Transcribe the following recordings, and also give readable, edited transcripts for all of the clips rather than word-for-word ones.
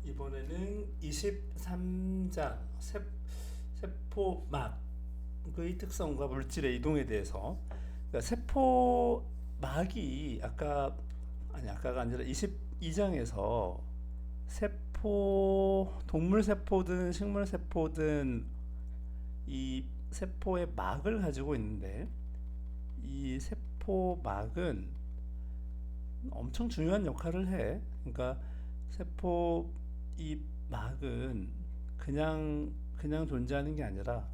이번에는 23장 세포막의 특성과 물질의 이동에 대해서. 그러니까 세포막이 아까가 아니라 22장에서 동물 세포든 식물 세포든 이 세포의 막을 가지고 있는데, 이 세포막은 엄청 중요한 역할을 해. 그러니까 세포 이 막은 그냥 존재하는 게 아니라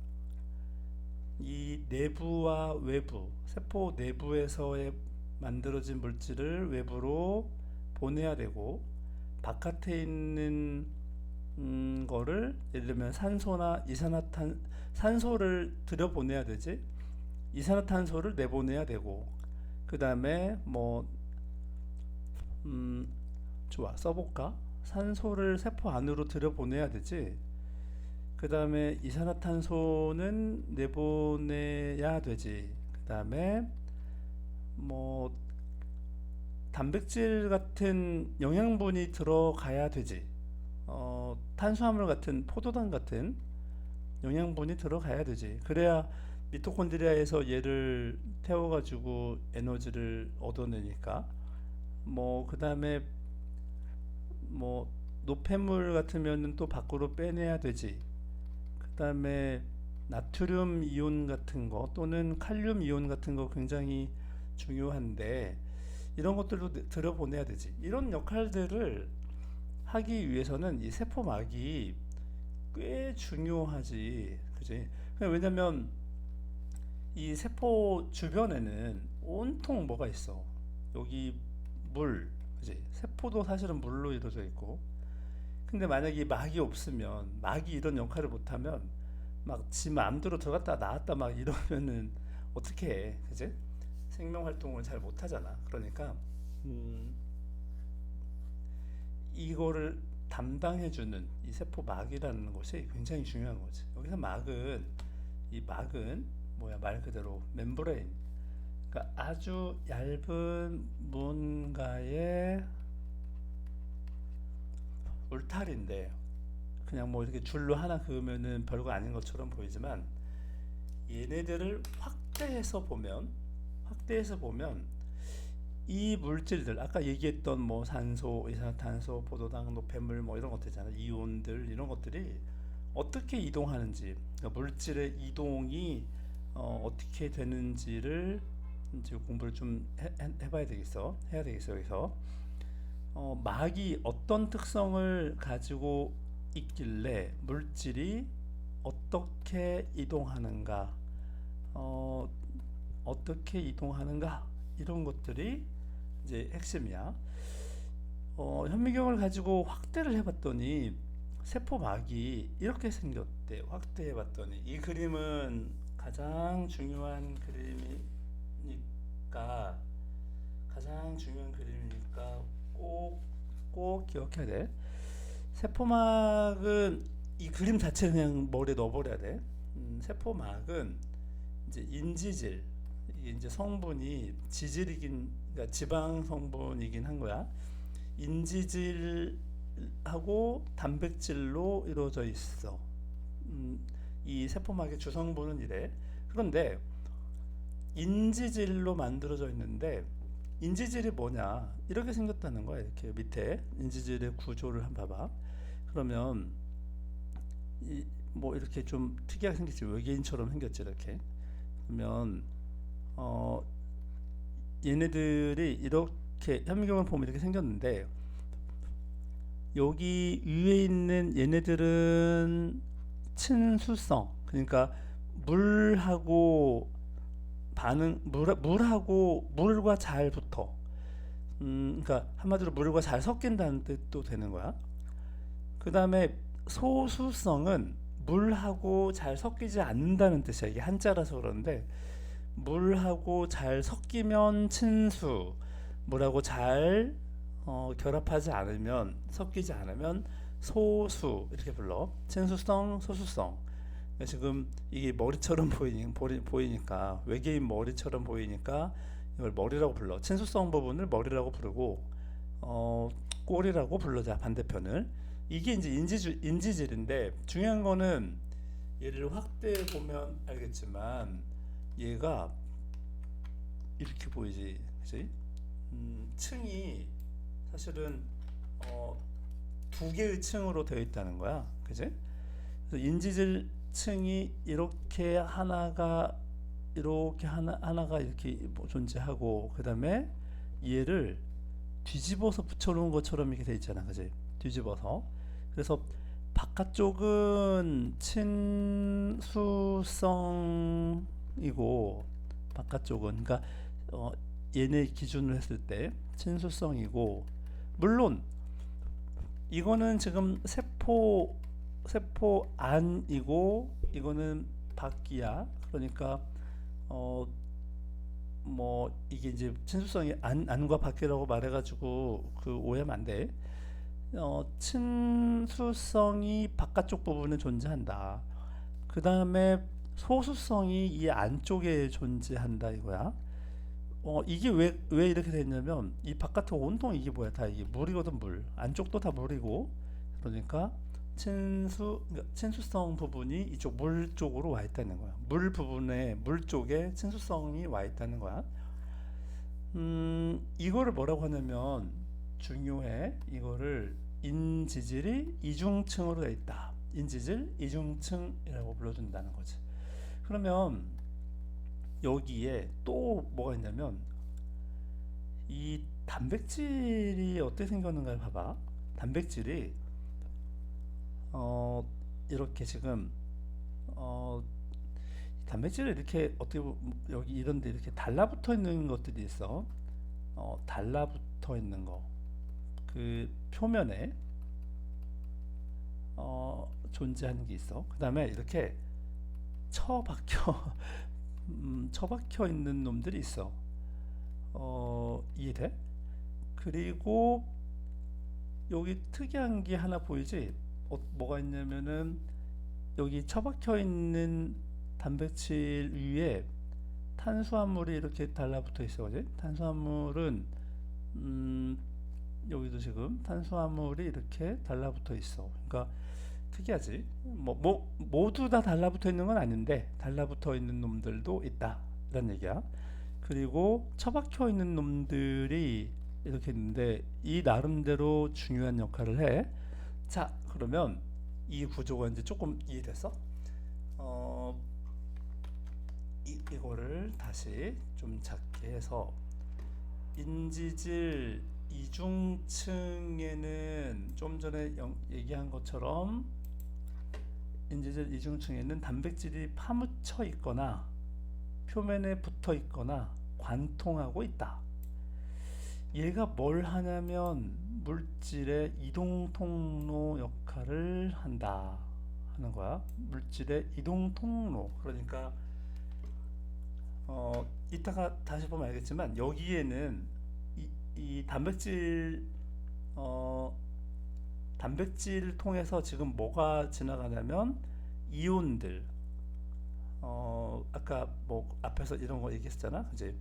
이 내부와 외부, 세포 내부에서의 만들어진 물질을 외부로 보내야 되고, 바깥에 있는 거를 예를 들면 산소를 들여보내야 되지, 이산화탄소를 내보내야 되고, 그 다음에 음, 좋아, 써볼까? 산소를 세포 안으로 들여보내야 되지. 그 다음에 이산화탄소는 내보내야 되지. 그 다음에 뭐 단백질 같은 영양분이 들어가야 되지. 탄수화물 같은, 포도당 같은 영양분이 들어가야 되지. 그래야 미토콘드리아에서 얘를 태워가지고 에너지를 얻어내니까. 그 다음에 노폐물 같으면 또 밖으로 빼내야 되지. 그 다음에 나트륨 이온 같은 거 또는 칼륨 이온 같은 거 굉장히 중요한데, 이런 것들도 들여보내야 되지. 이런 역할들을 하기 위해서는 이 세포막이 꽤 중요하지. 그지? 왜냐면 이 세포 주변에는 온통 뭐가 있어. 여기 물, 그지? 세포도 사실은 물로 이루어져 있고. 근데 만약에 이 막이 없으면, 막이 이런 역할을 못하면 막 지 마음대로 들어갔다 나왔다 막 이러면은 어떻게 해, 그지? 생명 활동을 잘 못하잖아. 그러니까 음, 이거를 담당해주는 이 세포막이라는 것이 굉장히 중요한 거지. 여기서 이 막은 뭐야, 말 그대로 멤브레인. 그러니까 아주 얇은 뭔가의 울타리인데, 그냥 뭐 이렇게 줄로 하나 그으면은 별거 아닌 것처럼 보이지만, 얘네들을 확대해서 보면 이 물질들, 아까 얘기했던 뭐 산소, 이산화탄소, 포도당, 노폐물 뭐 이런 것들 있잖아, 이온들, 이런 것들이 어떻게 이동하는지, 그러니까 물질의 이동이 어떻게 되는지를 이제 공부를 좀 해야 되겠어. 여기서 막이 어떤 특성을 가지고 있길래 물질이 어떻게 이동하는가, 어, 어떻게 이동하는가, 이런 것들이 이제 핵심이야. 현미경을 가지고 확대를 해봤더니 세포막이 이렇게 생겼대. 확대해봤더니 이 그림은 가장 중요한 그림이니까 꼭 기억해야 돼. 세포막은 이 그림 자체를 그냥 머리에 넣어버려야 돼. 세포막은 이제 인지질, 이게 이제 성분이 그러니까 지방 성분이긴 한 거야. 인지질하고 단백질로 이루어져 있어. 이 세포막의 주성분은 이래. 그런데 인지질로 만들어져 있는데, 인지질이 뭐냐, 이렇게 생겼다는 거야. 이렇게 밑에 인지질의 구조를 한번 봐봐. 그러면 뭐 이렇게 좀 특이하게 생겼지. 외계인처럼 생겼지, 이렇게. 그러면 어, 얘네들이 이렇게 현미경을 보면 이렇게 생겼는데, 여기 위에 있는 얘네들은 친수성, 그러니까 물하고 물과 잘 붙어. 그러니까 한마디로 물과 잘 섞인다는 뜻도 되는 거야. 그 다음에 소수성은 물하고 잘 섞이지 않는다는 뜻이야. 이게 한자라서 그런데, 물하고 잘 섞이면 친수, 물하고 잘 결합하지 않으면, 섞이지 않으면 소수, 이렇게 불러. 친수성, 소수성. 지금 이게 머리처럼 보이니까, 외계인 머리처럼 보이니까 이걸 머리라고 불러. 친수성 부분을 머리라고 부르고, 꼬리라고 불러자, 반대편을. 이게 이제 인지질인데 중요한 거는 얘를 확대해 보면 알겠지만 얘가 이렇게 보이지, 그지? 층이 사실은 어, 두 개의 층으로 되어 있다는 거야, 그지? 그래서 인지질 층이 이렇게 하나가 이렇게 뭐 존재하고 그 다음에 얘를 뒤집어서 붙여놓은 것처럼 이렇게 돼 있잖아, 그지? 뒤집어서. 그래서 바깥쪽은 친수성이고 바깥쪽은 그러니까 어, 얘네 기준으로 했을 때 친수성이고, 물론 이거는 지금 세포 안이고 이거는 밖이야. 그러니까 어 뭐 이게 이제 친수성이 안과 밖이라고 말해가지고 그 오해하면 안 돼. 친수성이 바깥쪽 부분에 존재한다. 그 다음에 소수성이 이 안쪽에 존재한다 이거야. 이게 왜 이렇게 됐냐면 이 바깥에 온통 이게 뭐야, 다 이게 물이거든. 물 안쪽도 다 물이고, 그러니까 그러니까 친수성 부분이 이쪽 물 쪽으로 와 있다는 거야. 물 부분에 물 쪽에 친수성이 와 있다는 거야. 이거를 뭐라고 하냐면 중요해. 이거를 인지질이 이중층으로 되어 있다. 인지질 이중층이라고 불러준다는 거지. 그러면 여기에 또 뭐가 있냐면 이 단백질이 어떻게 생겼는가 봐봐. 단백질이 이렇게 지금 어, 단백질을 이렇게 어떻게 여기 이런데 이렇게 달라붙어 있는 것들이 있어. 달라붙어 있는 거. 그 표면에 존재하는 게 있어. 그 다음에 이렇게 처박혀 처박혀 있는 놈들이 있어. 이해돼? 그리고 여기 특이한 게 하나 보이지? 뭐가 있냐면은 여기 처박혀 있는 단백질 위에 탄수화물이 이렇게 달라붙어 있어, 그지? 탄수화물은 여기도 지금 탄수화물이 이렇게 달라붙어 있어. 그러니까 특이하지? 모두 다 달라붙어 있는 건 아닌데 달라붙어 있는 놈들도 있다, 이런 얘기야. 그리고 처박혀 있는 놈들이 이렇게 있는데 이 나름대로 중요한 역할을 해. 자, 그러면 이 구조가 이제 조금 이해됐어? 이거를 다시 좀 작게 해서 인지질 이중층에는 좀 전에 얘기한 것처럼 인지질 이중층에는 단백질이 파묻혀 있거나 표면에 붙어 있거나 관통하고 있다. 얘가 뭘 하냐면 물질의 이동 통로 역할을 한다 하는 거야. 물질의 이동 통로. 그러니까 이따가 다시 보면 알겠지만 여기에는 이 단백질 통해서 지금 뭐가 지나가냐면 이온들, 아까 뭐 앞에서 이런 거 얘기했잖아, 그지?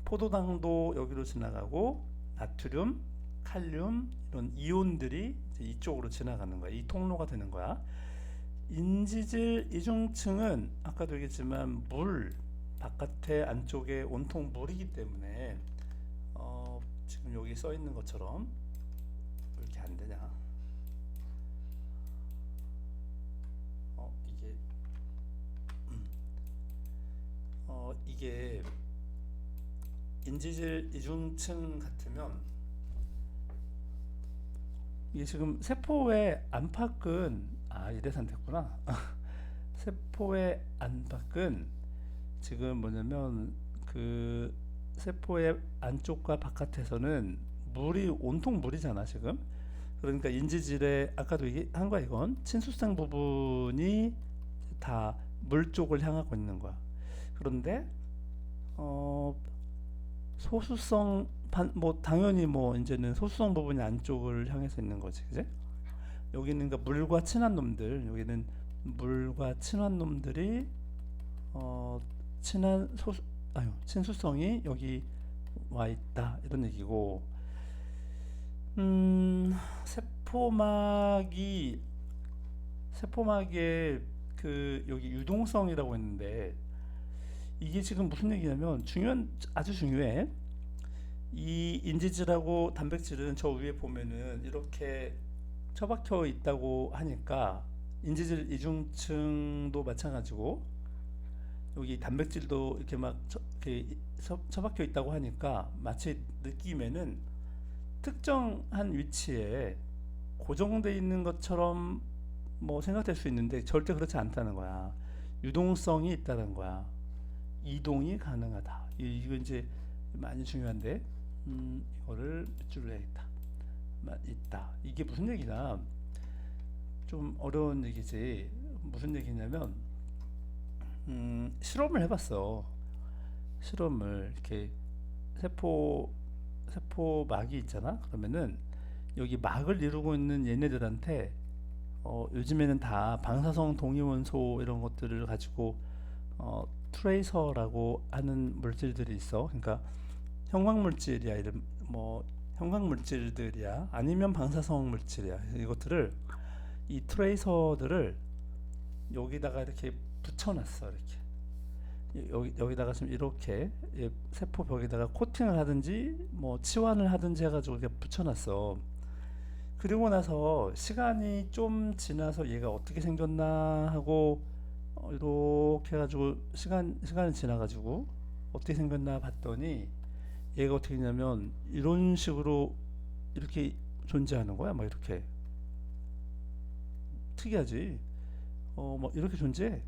포도당도 여기로 지나가고 나트륨, 칼륨 이런 이온들이 이제 이쪽으로 지나가는 거야. 이 통로가 되는 거야. 인지질 이중층은 아까도 얘기했지만 물 바깥에 안쪽에 온통 물이기 때문에 지금 여기 써 있는 것처럼 왜 이렇게 안 되냐? 이게 이게 인지질 이중층 같으면 이게 지금 세포의 안팎은 이래서 안 됐구나. 세포의 안팎은 지금 뭐냐면 그 세포의 안쪽과 바깥에서는 물이 온통 물이잖아 지금. 그러니까 인지질의 아까도 얘기한 거야. 이건 친수성 부분이 다 물 쪽을 향하고 있는 거야. 그런데 소수성 뭐 당연히 뭐 이제는 소수성 부분이 안쪽을 향해서 있는 거지, 그지? 여기는 그러니까 물과 친한 놈들, 여기는 물과 친한 놈들이 친수성이 여기 와 있다, 이런 얘기고. 세포막의 그 여기 유동성이라고 했는데 이게 지금 무슨 얘기냐면 아주 중요해. 이 인지질하고 단백질은 저 위에 보면은 이렇게 처박혀 있다고 하니까 인지질 이중층도 마찬가지고 여기 단백질도 이렇게 이렇게 처박혀 있다고 하니까 마치 느낌에는 특정한 위치에 고정돼 있는 것처럼 뭐 생각될 수 있는데 절대 그렇지 않다는 거야. 유동성이 있다는 거야. 이동이 가능하다. 이거 이제 많이 중요한데 이거를 몇 줄로 해야겠다. 있다. 이게 무슨 얘기냐? 좀 어려운 얘기지. 무슨 얘기냐면 실험을 해봤어. 실험을 이렇게 세포막이 있잖아. 그러면은 여기 막을 이루고 있는 얘네들한테 요즘에는 다 방사성 동위원소 이런 것들을 가지고 트레이서라고 하는 물질들이 있어. 그러니까 형광물질이야. 이런 뭐 형광물질들이야. 아니면 방사성 물질이야. 이것들을 이 트레이서들을 여기다가 이렇게 붙여놨어. 이렇게 여기다가 지금 이렇게 세포 벽에다가 코팅을 하든지 뭐 치환을 하든지 해가지고 이렇게 붙여놨어. 그리고 나서 시간이 좀 지나서 얘가 어떻게 생겼나 하고 이렇게 해가지고 시간이 지나가지고 어떻게 생겼나 봤더니 얘가 어떻게 되냐면 이런 식으로 이렇게 존재하는 거야. 막 이렇게 특이하지. 뭐 이렇게 존재해.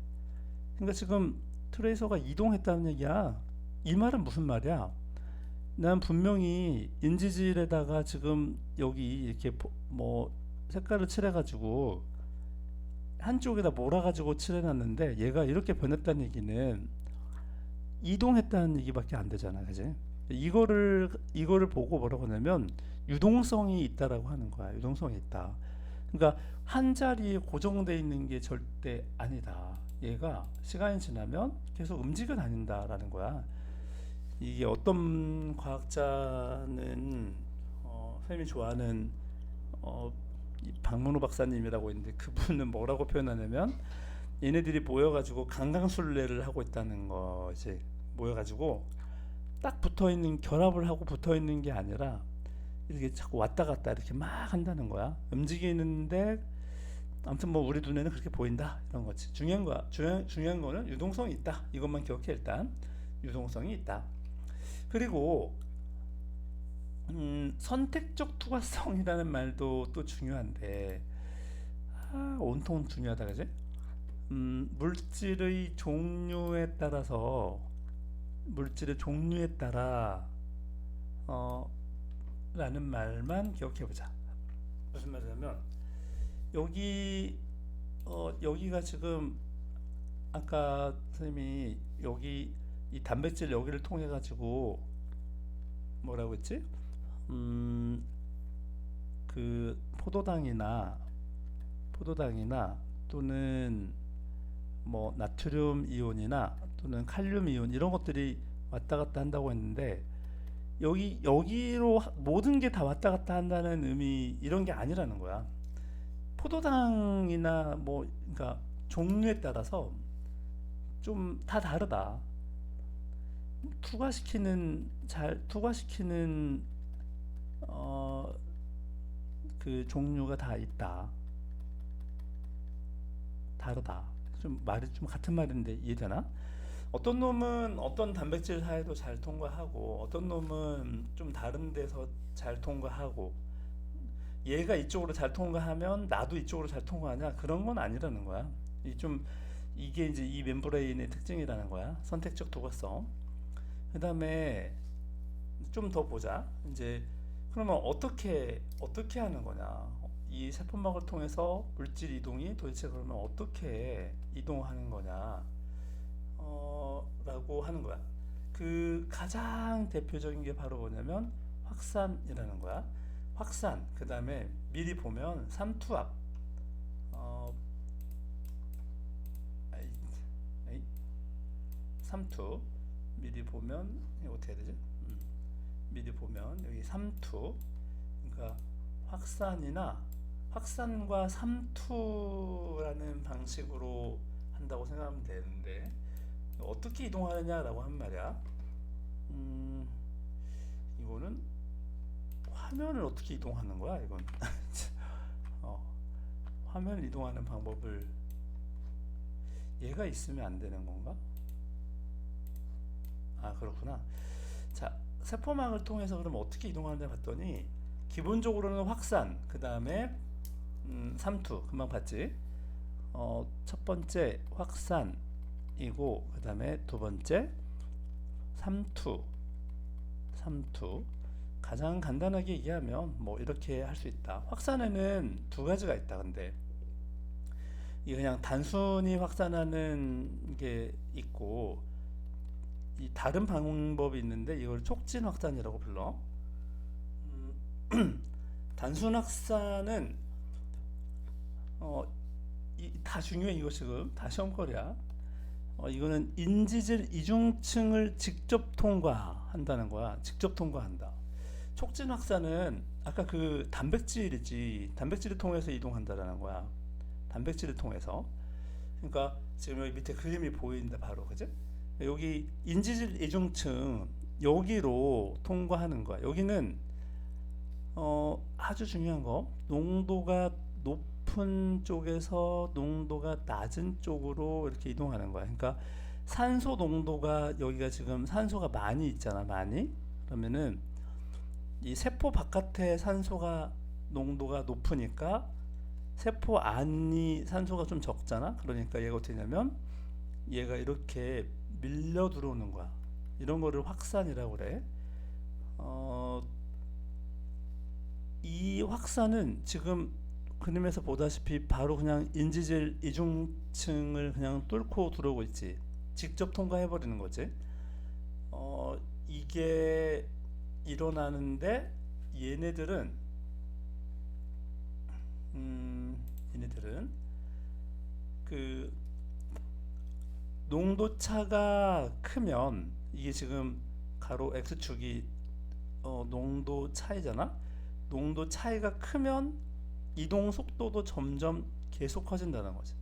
그러니까 지금 트레이서가 이동했다는 얘기야. 이 말은 무슨 말이야? 난 분명히 인지질에다가 지금 여기 이렇게 뭐 색깔을 칠해가지고 한쪽에다 몰아가지고 칠해놨는데 얘가 이렇게 변했다는 얘기는 이동했다는 얘기밖에 안 되잖아, 그지? 이거를 보고 뭐라고 하냐면 유동성이 있다라고 하는 거야. 유동성이 있다. 그러니까 한 자리에 고정돼 있는 게 절대 아니다. 얘가 시간이 지나면 계속 움직여 다닌다라는 거야. 이게 어떤 과학자는 선생님이 좋아하는 박문호 박사님이라고 있는데 그분은 뭐라고 표현하냐면 얘네들이 모여가지고 강강술래를 하고 있다는 거지. 모여가지고 딱 붙어있는 결합을 하고 붙어있는 게 아니라 이렇게 자꾸 왔다 갔다 이렇게 막 한다는 거야. 움직이는데 아무튼 뭐 우리 눈에는 그렇게 보인다 이런 거지. 중요한 거는 유동성이 있다. 이것만 기억해. 일단 유동성이 있다. 그리고 선택적 투과성이라는 말도 또 중요한데 온통 중요하다, 그지? 물질의 종류에 따라 라는 말만 기억해 보자. 무슨 말이냐면 여기가 지금 아까 선생님이 여기 이 단백질 여기를 통해 가지고 뭐라고 했지? 그 포도당이나 또는 뭐 나트륨 이온이나 또는 칼륨 이온 이런 것들이 왔다 갔다 한다고 했는데 여기로 모든 게 다 왔다 갔다 한다는 의미 이런 게 아니라는 거야. 포도당이나 뭐 그러니까 종류에 따라서 좀 다 다르다. 투과시키는 그 종류가 다 있다. 다르다. 좀 말이 좀 같은 말인데 이해되나? 어떤 놈은 어떤 단백질 사이도 잘 통과하고 어떤 놈은 좀 다른 데서 잘 통과하고 얘가 이쪽으로 잘 통과하면 나도 이쪽으로 잘 통과하냐 그런 건 아니라는 거야. 이게 이제 이 멤브레인의 특징이라는 거야. 선택적 도가성. 그 다음에 좀 더 보자. 이제 그러면 어떻게 하는 거냐? 이 세포막을 통해서 물질 이동이 도대체 그러면 어떻게 이동하는 거냐? 라고 하는 거야. 그 가장 대표적인 게 바로 뭐냐면 확산이라는 거야. 확산. 그 다음에 미리 보면 삼투압. 삼투. 미리 보면 이거 어떻게 해야 되지? 미리 보면 여기 삼투. 그러니까 확산이나 확산과 삼투라는 방식으로 한다고 생각하면 되는데 어떻게 이동하느냐라고 한 말이야. 음, 이거는 화면을 어떻게 이동하는 거야, 이건. 어, 화면을 이동하는 방법을 얘가 있으면 안 되는 건가? 아, 그렇구나. 자, 세포막을 통해서 그럼 어떻게 이동하는지 봤더니 기본적으로는 확산, 그 다음에 삼투, 금방 봤지? 첫 번째 확산이고 그 다음에 두 번째 삼투. 삼투. 가장 간단하게 얘기하면 뭐 이렇게 할 수 있다. 확산에는 두 가지가 있다. 근데 이게 그냥 단순히 확산하는 게 있고 이 다른 방법이 있는데 이걸 촉진 확산이라고 불러. 단순 확산은 다 중요해. 이거 지금 다 시험거리야. 이거는 인지질 이중층을 직접 통과한다는 거야. 직접 통과한다. 촉진 확산은 아까 그 단백질이지. 단백질을 통해서 이동한다라는 거야. 단백질을 통해서. 그러니까 지금 여기 밑에 그림이 보인다 바로, 그지? 여기 인지질 이중층 여기로 통과하는 거야. 여기는 아주 중요한 거, 농도가 높은 쪽에서 농도가 낮은 쪽으로 이렇게 이동하는 거야. 그러니까 산소 농도가 여기가 지금 산소가 많이 있잖아, 많이. 그러면은 이 세포 바깥에 산소가 농도가 높으니까 세포 안이 산소가 좀 적잖아. 그러니까 얘가 어떻게 되냐면 얘가 이렇게 밀려 들어오는 거야. 이런 거를 확산이라고 그래. 이 확산은 지금 그림에서 보다시피 바로 그냥 인지질 이중층을 그냥 뚫고 들어오고 있지. 직접 통과해 버리는 거지. 이게 일어나는데 얘네들은 얘네들은 그 농도 차가 크면 이게 지금 가로 x축이 농도 차이잖아. 농도 차이가 크면 이동 속도도 점점 계속 커진다는 거지.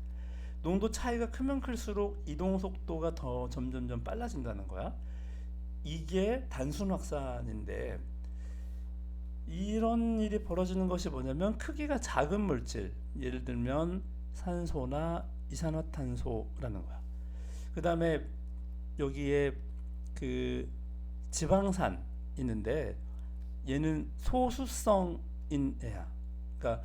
농도 차이가 크면 클수록 이동 속도가 더 점점점 빨라진다는 거야. 이게 단순 확산인데 이런 일이 벌어지는 것이 뭐냐면 크기가 작은 물질, 예를 들면 산소나 이산화탄소라는 거야. 그 다음에 여기에 그 지방산 있는데 얘는 소수성인 애야. 그러니까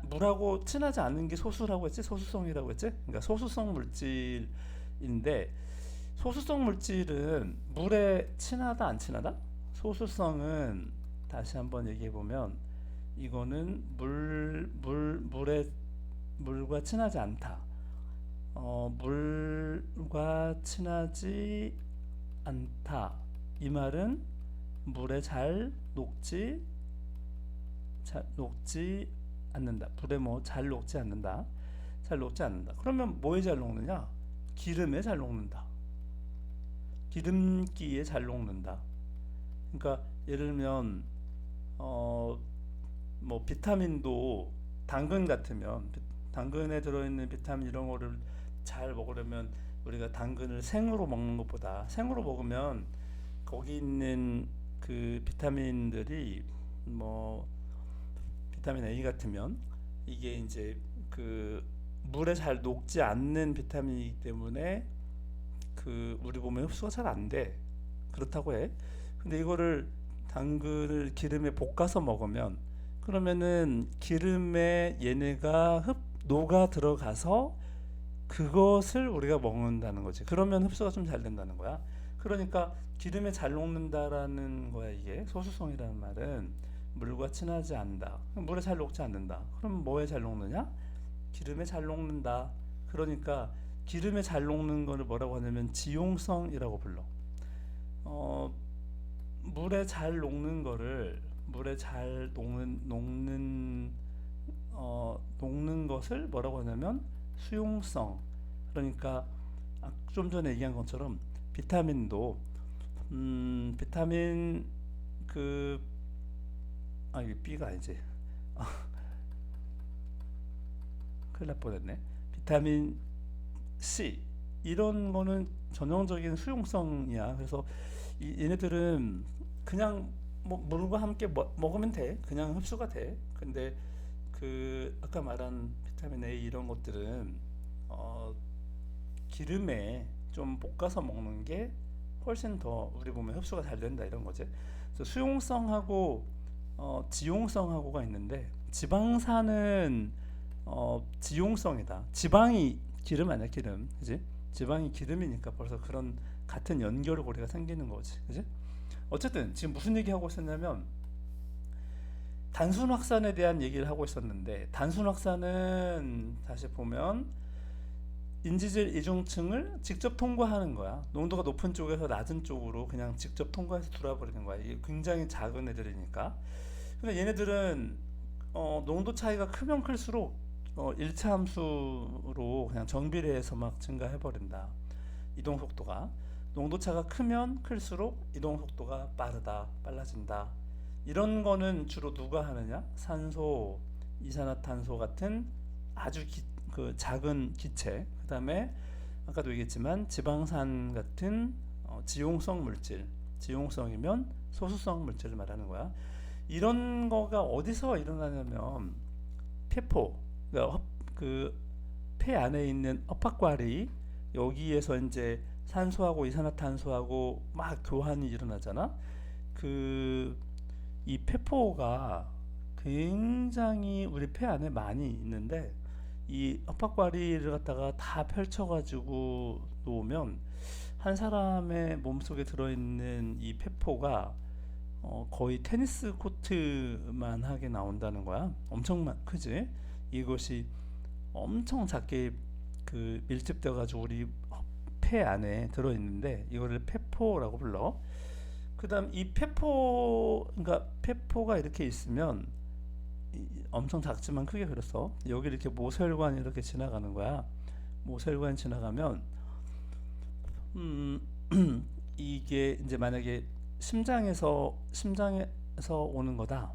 물하고 친하지 않은 게 소수라고 했지, 소수성이라고 했지. 그러니까 소수성 물질인데 소수성 물질은 물에 친하다 안 친하다? 소수성은 다시 한번 얘기해 보면 이거는 물과 친하지 않다. 물과 친하지 않다. 이 말은 물에 잘 녹지 않는다. 물에 뭐 잘 녹지 않는다. 잘 녹지 않는다. 그러면 뭐에 잘 녹느냐? 기름에 잘 녹는다. 기름기에 잘 녹는다. 그러니까 예를 들면 뭐 비타민도 당근 같으면 당근에 들어있는 비타민 이런 거를 잘 먹으려면 우리가 당근을 생으로 먹는 것보다 생으로 먹으면 거기 있는 그 비타민들이 뭐 비타민 A 같으면 이게 이제 그 물에 잘 녹지 않는 비타민이기 때문에 그 우리 몸에 흡수가 잘 안 돼. 그렇다고 해. 근데 이거를 당근을 기름에 볶아서 먹으면 그러면은 기름에 얘네가 녹아 들어가서 그것을 우리가 먹는다는 거지. 그러면 흡수가 좀 잘 된다는 거야. 그러니까 기름에 잘 녹는다라는 거야. 이게 소수성이라는 말은 물과 친하지 않다. 물에 잘 녹지 않는다. 그럼 뭐에 잘 녹느냐? 기름에 잘 녹는다. 그러니까 기름에 잘 녹는 거를 뭐라고 하냐면 지용성이라고 불러. 물에 잘 녹는 거를 물에 잘 녹는 것을 뭐라고 하냐면 수용성. 그러니까 좀 전에 얘기한 것처럼 비타민도 비타민 그 이게 B가 아니지. 큰일 날 뻔했네. 비타민 C 이런 거는 전형적인 수용성이야. 그래서 얘네들은 그냥 뭐 물과 함께 먹으면 돼. 그냥 흡수가 돼. 근데 그 아까 말한 비타민 A 이런 것들은 어, 기름에 좀 볶아서 먹는 게 훨씬 더 우리 몸에 흡수가 잘 된다 이런 거지. 그래서 수용성하고 지용성하고가 있는데 지방산은 지용성이다. 지방이 기름 아니야 기름, 그지? 지방이 기름이니까 벌써 그런 같은 연결고리가 생기는 거지, 그지? 어쨌든 지금 무슨 얘기 하고 있었냐면 단순 확산에 대한 얘기를 하고 있었는데 단순 확산은 다시 보면 인지질 이중층을 직접 통과하는 거야. 농도가 높은 쪽에서 낮은 쪽으로 그냥 직접 통과해서 돌아버리는 거야. 이게 굉장히 작은 애들이니까. 근데 얘네들은 농도 차이가 크면 클수록 1차 함수로 그냥 정비례해서 막 증가해 버린다. 이동 속도가 농도 차가 크면 클수록 이동 속도가 빨라진다. 이런 거는 주로 누가 하느냐? 산소, 이산화탄소 같은 아주 그 작은 기체, 그 다음에 아까도 얘기했지만 지방산 같은 지용성 물질, 지용성이면 소수성 물질을 말하는 거야. 이런 거가 어디서 일어나냐면 폐포, 그러니까 그폐 안에 있는 압박과리 여기에서 이제 산소하고 이산화탄소하고 막 교환이 일어나잖아. 그 이 폐포가 굉장히 우리 폐 안에 많이 있는데 이 압박과리를 갖다가 다 펼쳐가지고 놓으면 한 사람의 몸속에 들어있는 이 폐포가 거의 테니스 코트만 하게 나온다는 거야. 엄청 크지? 이것이 엄청 작게 그 밀집돼 가지고 우리 폐 안에 들어있는데 이거를 폐포라고 불러. 그다음 이 폐포, 그러니까 폐포가 이렇게 있으면 엄청 작지만 크게 그렸어. 여기 이렇게 모세혈관이 이렇게 지나가는 거야. 모세혈관이 지나가면 음, 이게 이제 만약에 심장에서 오는 거다.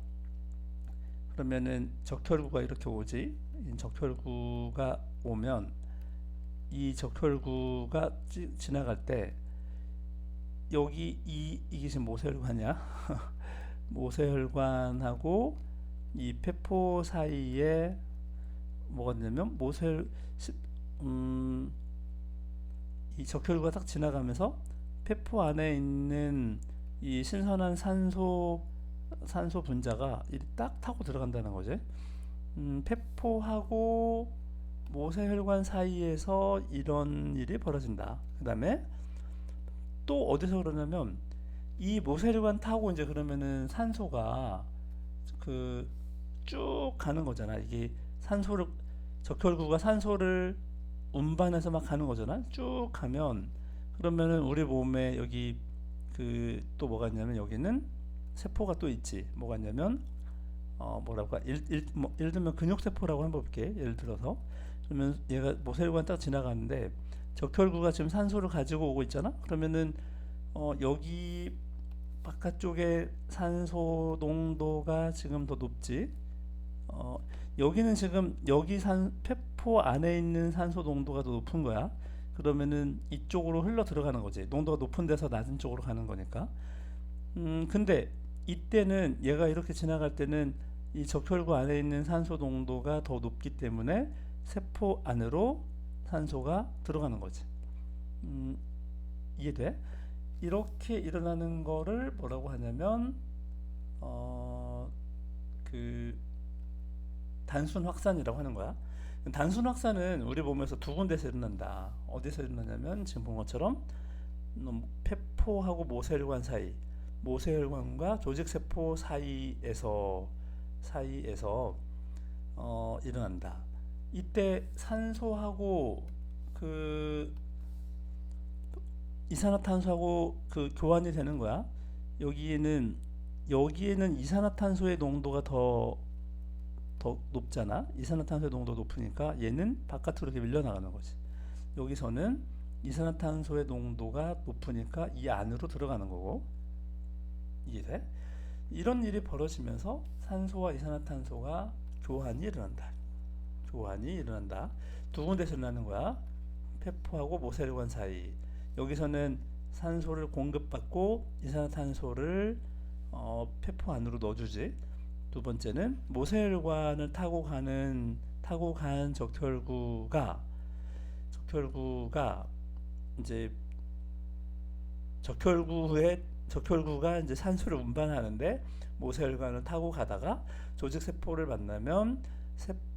그러면은 적혈구가 이렇게 오지. 이 적혈구가 오면 이 적혈구가 지나갈 때 여기 이게 지금 모세혈관이야. 모세혈관하고 이 폐포 사이에 뭐가 있냐면 이 적혈구가 딱 지나가면서 폐포 안에 있는 이 신선한 산소 분자가 딱 타고 들어간다는 거지. 폐포하고 모세혈관 사이에서 이런 일이 벌어진다. 그 다음에 또 어디서 그러냐면 이 모세혈관 타고 이제 그러면은 산소가 그 쭉 가는 거잖아. 이게 적혈구가 산소를 운반해서 막 가는 거잖아. 쭉 가면 그러면은 우리 몸에 여기 그 또 뭐가 있냐면 여기는 세포가 또 있지. 뭐가 있냐면 뭐라고 할까? 예를 들면 근육세포라고 한번 볼게. 예를 들어서 그러면 얘가 모세혈관 딱 지나가는데 적혈구가 지금 산소를 가지고 오고 있잖아. 그러면은 여기 바깥쪽에 산소 농도가 지금 더 높지. 여기는 지금 폐포 안에 있는 산소 농도가 더 높은 거야. 그러면은 이쪽으로 흘러 들어가는 거지. 농도가 높은 데서 낮은 쪽으로 가는 거니까. 근데 이때는 얘가 이렇게 지나갈 때는 이 적혈구 안에 있는 산소 농도가 더 높기 때문에 세포 안으로 산소가 들어가는 거지. 이해돼? 이렇게 일어나는 거를 뭐라고 하냐면 그 단순 확산이라고 하는 거야. 단순 확산은 우리 몸에서 두 군데서 일어난다. 어디서 일어나냐면 지금 본 것처럼 폐포하고 모세혈관 사이, 모세혈관과 조직세포 사이에서 일어난다. 이때 산소하고 그 이산화탄소하고 그 교환이 되는 거야. 여기에는 이산화탄소의 농도가 더 높잖아. 이산화탄소의 농도가 높으니까 얘는 바깥으로 이렇게 밀려나가는 거지. 여기서는 이산화탄소의 농도가 높으니까 이 안으로 들어가는 거고. 이해돼? 이런 일이 벌어지면서 산소와 이산화탄소가 교환이 일어난다. 교환이 일어난다. 두 군데서 일어나는 거야. 폐포하고 모세혈관 사이. 여기서는 산소를 공급받고 이산화탄소를 폐포 안으로 넣어주지. 두 번째는 모세혈관을 타고 간 적혈구가 이제 적혈구가 이제 산소를 운반하는데 모세혈관을 타고 가다가 조직 세포를 만나면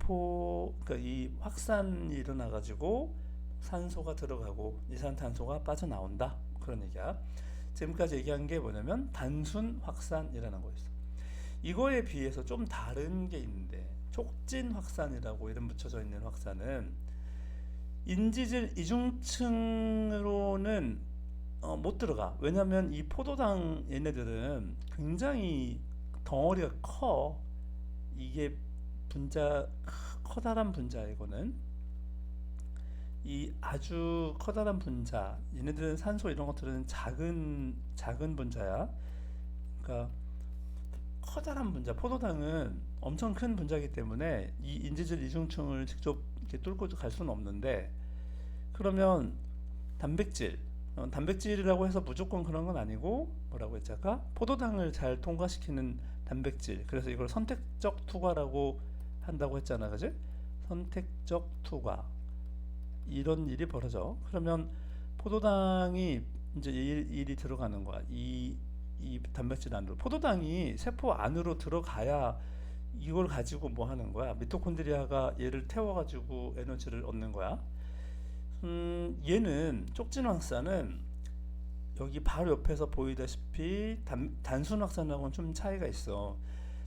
그러니까 이 확산이 일어나 가지고 산소가 들어가고 이산탄소가 빠져나온다. 그런 얘기야. 지금까지 얘기한 게 뭐냐면 단순 확산이라는 거였어. 이거에 비해서 좀 다른 게 있는데, 촉진 확산이라고 이름 붙여져 있는 확산은 인지질 이중층으로는 못 들어가. 왜냐면 이 포도당 얘네들은 굉장히 덩어리가 커. 이게 커다란 분자. 이거는 이 아주 커다란 분자. 얘네들은 산소 이런 것들은 작은 분자야. 그러니까 커다란 분자. 포도당은 엄청 큰 분자이기 때문에 이 인지질 이중층을 직접 이렇게 뚫고 갈 수는 없는데, 그러면 단백질이라고 해서 무조건 그런 건 아니고, 뭐라고 했지 아까? 포도당을 잘 통과시키는 단백질. 그래서 이걸 선택적 투과라고 한다고 했잖아, 그지? 선택적 투과. 이런 일이 벌어져. 그러면 포도당이 이제 일이 들어가는 거야. 이 단백질 안으로. 포도당이 세포 안으로 들어가야 이걸 가지고 뭐 하는 거야? 미토콘드리아가 얘를 태워가지고 에너지를 얻는 거야. 얘는 쪽진 확산은 여기 바로 옆에서 보이다시피 단순 확산하고는 좀 차이가 있어.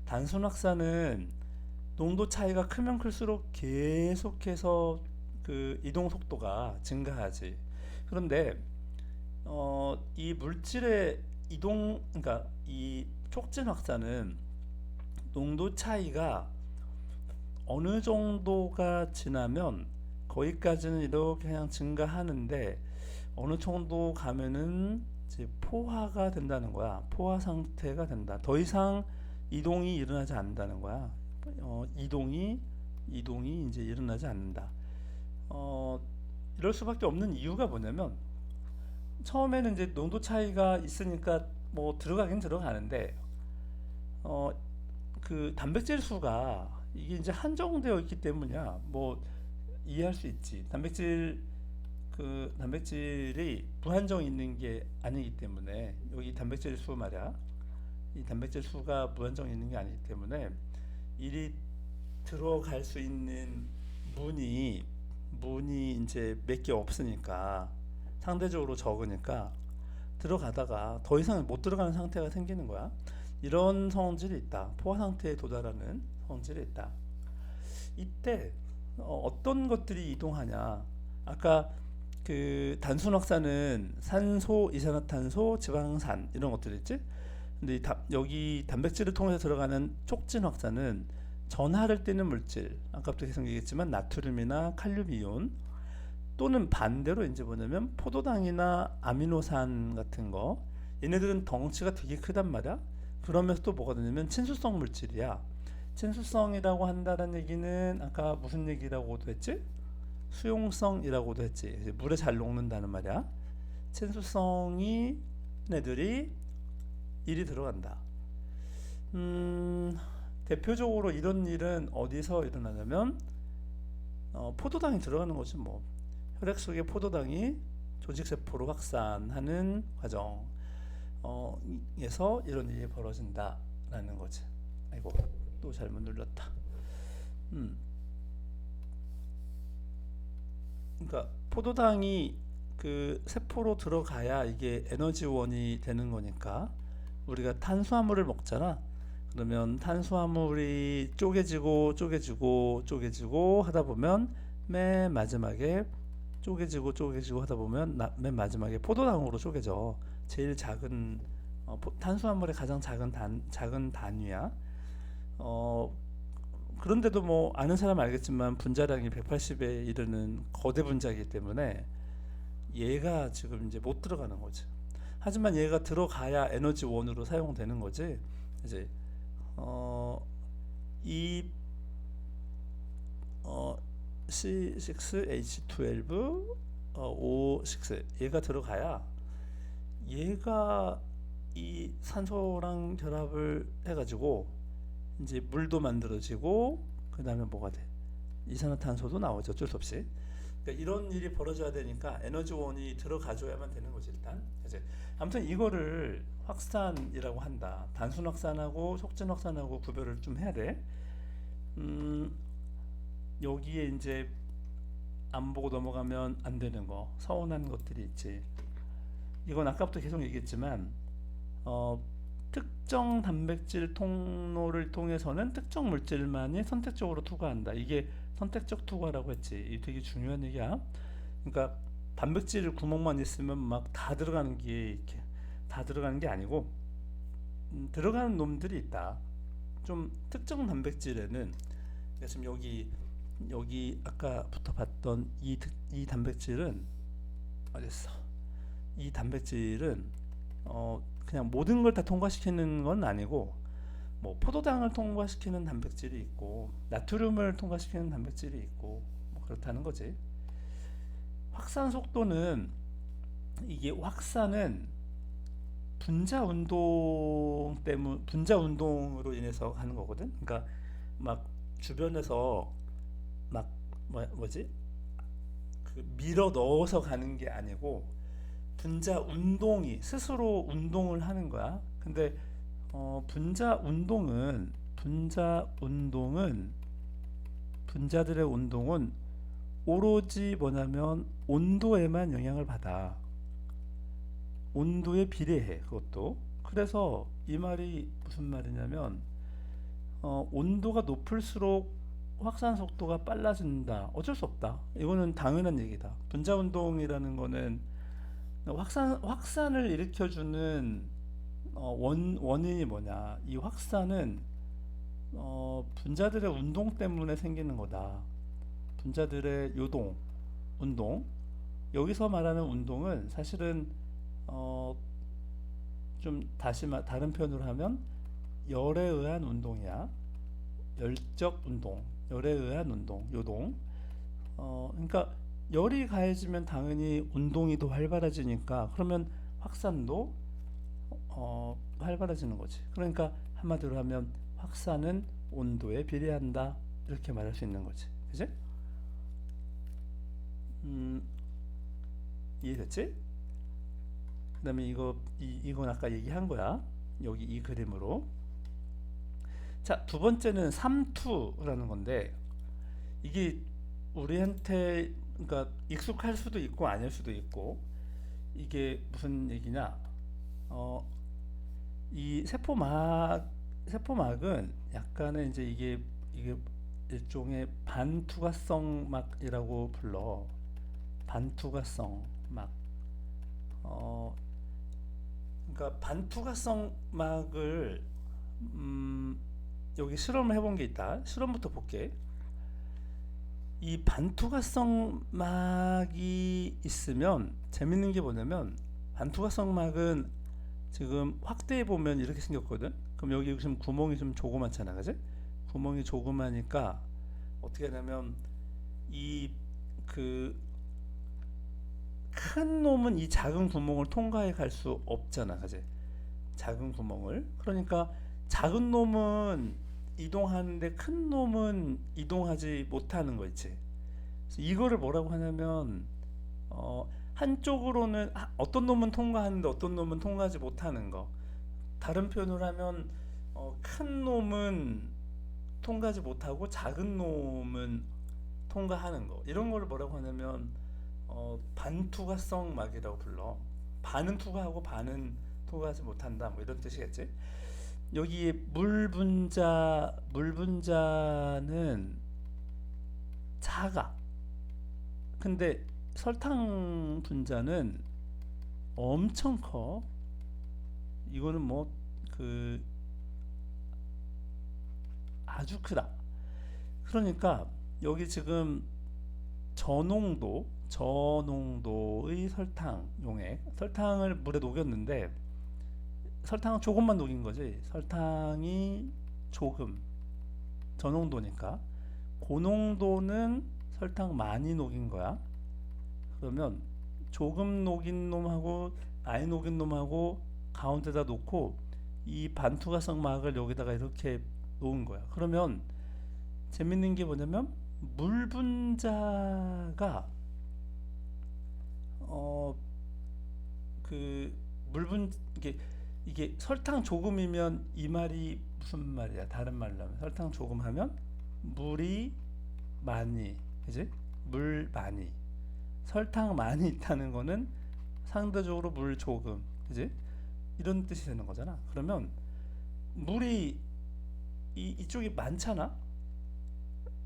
단순 확산은 농도 차이가 크면 클수록 계속해서 그 이동 속도가 증가하지. 그런데 이 물질의 그러니까 이 촉진 확산은 농도 차이가 어느 정도가 지나면 거기까지는 이렇게 그냥 증가하는데, 어느 정도 가면은 이제 포화가 된다는 거야. 포화 상태가 된다. 더 이상 이동이 일어나지 않는다는 거야. 이동이 이제 일어나지 않는다. 이럴 수밖에 없는 이유가 뭐냐면, 처음에는 이제 농도 차이가 있으니까 뭐 들어가긴 들어가는데, 그 단백질 수가 이게 이제 한정되어 있기 때문이야. 뭐 이해할 수 있지. 단백질이 무한정 있는 게 아니기 때문에, 여기 단백질 수 말이야. 이 단백질 수가 무한정 있는 게 아니기 때문에 일이 들어갈 수 있는 문이 이제 몇 개 없으니까, 상대적으로 적으니까 들어가다가 더 이상 못 들어가는 상태가 생기는 거야. 이런 성질이 있다. 포화 상태에 도달하는 성질이 있다. 이때 어떤 것들이 이동하냐? 아까 그 단순 확산은 산소, 이산화탄소, 지방산 이런 것들 있지? 근데 여기 단백질을 통해서 들어가는 촉진 확산은 전하를 띠는 물질, 아까부터 계속 얘기했지만 나트륨이나 칼륨 이온, 또는 반대로 이제 뭐냐면 포도당이나 아미노산 같은 거, 얘네들은 덩치가 되게 크단 말이야. 그러면서 또 뭐가 되냐면 친수성 물질이야. 친수성이라고 한다는 얘기는 아까 무슨 얘기라고도 했지? 수용성이라고도 했지. 물에 잘 녹는다는 말이야. 친수성이 애들이 일이 들어간다. 대표적으로 이런 일은 어디서 일어나냐면 포도당이 들어가는 거지 뭐. 혈액 속에 포도당이 조직세포로 확산하는 과정에서 이런 일이 벌어진다라는 거지. 아이고, 또 잘못 눌렀다. 그러니까 포도당이 그 세포로 들어가야 이게 에너지원이 되는 거니까, 우리가 탄수화물을 먹잖아. 그러면 탄수화물이 쪼개지고 하다 보면 맨 마지막에 하다 보면 맨 마지막에 포도당으로 쪼개져. 제일 작은 탄수화물의 가장 작은 단위야. 그런데도 뭐 아는 사람 알겠지만 분자량이 180에 이르는 거대 분자이기 때문에 얘가 지금 이제 못 들어가는 거지. 하지만 얘가 들어가야 에너지원으로 사용되는 거지. 이제 이 C6H12 O6 얘가 들어가야 얘가 이 산소랑 결합을 해가지고 이제 물도 만들어지고 그 다음에 뭐가 돼? 이산화탄소도 나오죠. 어쩔 수 없이. 그러니까 이런 일이 벌어져야 되니까 에너지원이 들어가줘야만 되는 거지 일단. 이제 아무튼 이거를 확산이라고 한다. 단순 확산하고 속전 확산하고 구별을 좀 해야 돼. 여기에 이제 안 보고 넘어가면 안 되는 거, 서운한 것들이 있지. 이건 아까부터 계속 얘기했지만 특정 단백질 통로를 통해서는 특정 물질만이 선택적으로 투과한다. 이게 선택적 투과라고 했지. 이게 되게 중요한 얘기야. 그러니까 단백질 구멍만 있으면 막 다 들어가는 게 이렇게 다 들어가는 게 아니고 들어가는 놈들이 있다. 좀 특정 단백질에는 지금 여기 아까부터 봤던 이 단백질은 어딨어? 이 단백질은 그냥 모든 걸 다 통과시키는 건 아니고 뭐 포도당을 통과시키는 단백질이 있고 나트륨을 통과시키는 단백질이 있고 뭐 그렇다는 거지. 확산 속도는 이게 확산은 분자 운동으로 인해서 하는 거거든. 그러니까 막 주변에서 막 뭐지? 그 밀어 넣어서 가는 게 아니고 분자 운동이 스스로 운동을 하는 거야. 근데 분자들의 운동은 오로지 뭐냐면 온도에만 영향을 받아. 온도에 비례해 그것도. 그래서 이 말이 무슨 말이냐면 온도가 높을수록 확산 속도가 빨라진다. 어쩔 수 없다. 이거는 당연한 얘기다. 분자 운동이라는 거는 확산을 일으켜주는 원인이 뭐냐? 이 확산은 분자들의 운동 때문에 생기는 거다. 분자들의 요동, 운동. 여기서 말하는 운동은 사실은 좀 다른 표현으로 하면 열에 의한 운동이야. 열적 운동, 열에 의한 운동, 요동. 그러니까 열이 가해지면 당연히 운동이 더 활발해지니까 그러면 확산도 활발해지는 거지. 그러니까 한마디로 하면 확산은 온도에 비례한다 이렇게 말할 수 있는 거지. 그지? 이해됐지? 그 다음에 이건 아까 얘기한 거야. 여기 이 그림으로. 자, 두 번째는 삼투라는 건데 이게 우리한테 그러니까 익숙할 수도 있고 아닐 수도 있고 이게 무슨 얘기냐? 이 세포막은 약간의 이제 이게 일종의 반투과성 막이라고 불러. 반투과성 막. 그러니까 반투과성 막을 여기 실험을 해본 게 있다. 실험부터 볼게. 이 반투과성 막이 있으면 재밌는 게 뭐냐면 반투과성 막은 지금 확대해 보면 이렇게 생겼거든. 그럼 여기 지금 구멍이 좀 조그맣잖아, 그지? 구멍이 조그마니까 어떻게 하냐면 이 그 큰 놈은 이 작은 구멍을 통과해 갈 수 없잖아, 그지? 작은 구멍을. 그러니까 작은 놈은 이동하는데 큰 놈은 이동하지 못하는 거 있지. 그래서 이거를 뭐라고 하냐면 한쪽으로는 어떤 놈은 통과하는데 어떤 놈은 통과하지 못하는 거. 다른 표현을 하면 큰 놈은 통과하지 못하고 작은 놈은 통과하는 거. 이런 거를 뭐라고 하냐면 반투과성 막이라고 불러. 반은 투과하고 반은 투과하지 못한다. 뭐 이런 뜻이겠지. 여기 물분자는 작아. 근데 설탕 분자는 엄청 커. 이거는 뭐 그 아주 크다. 그러니까 여기 지금 저농도의 설탕 용액, 설탕을 물에 녹였는데 설탕은 조금만 녹인 거지. 설탕이 조금 저농도니까 고농도는 설탕 많이 녹인 거야. 그러면 조금 녹인 놈하고 많이 녹인 놈하고 가운데다 놓고 이 반투과성 막을 여기다가 이렇게 놓은 거야. 그러면 재밌는 게 뭐냐면 물 분자가 어 그 물분 이게 설탕 조금이면 이 말이 무슨 말이야? 다른 말로 하면 설탕 조금 하면 물이 많이, 그지? 물 많이. 설탕 많이 있다는 거는 상대적으로 물 조금, 그지? 이런 뜻이 되는 거잖아. 그러면 물이 이쪽이 많잖아.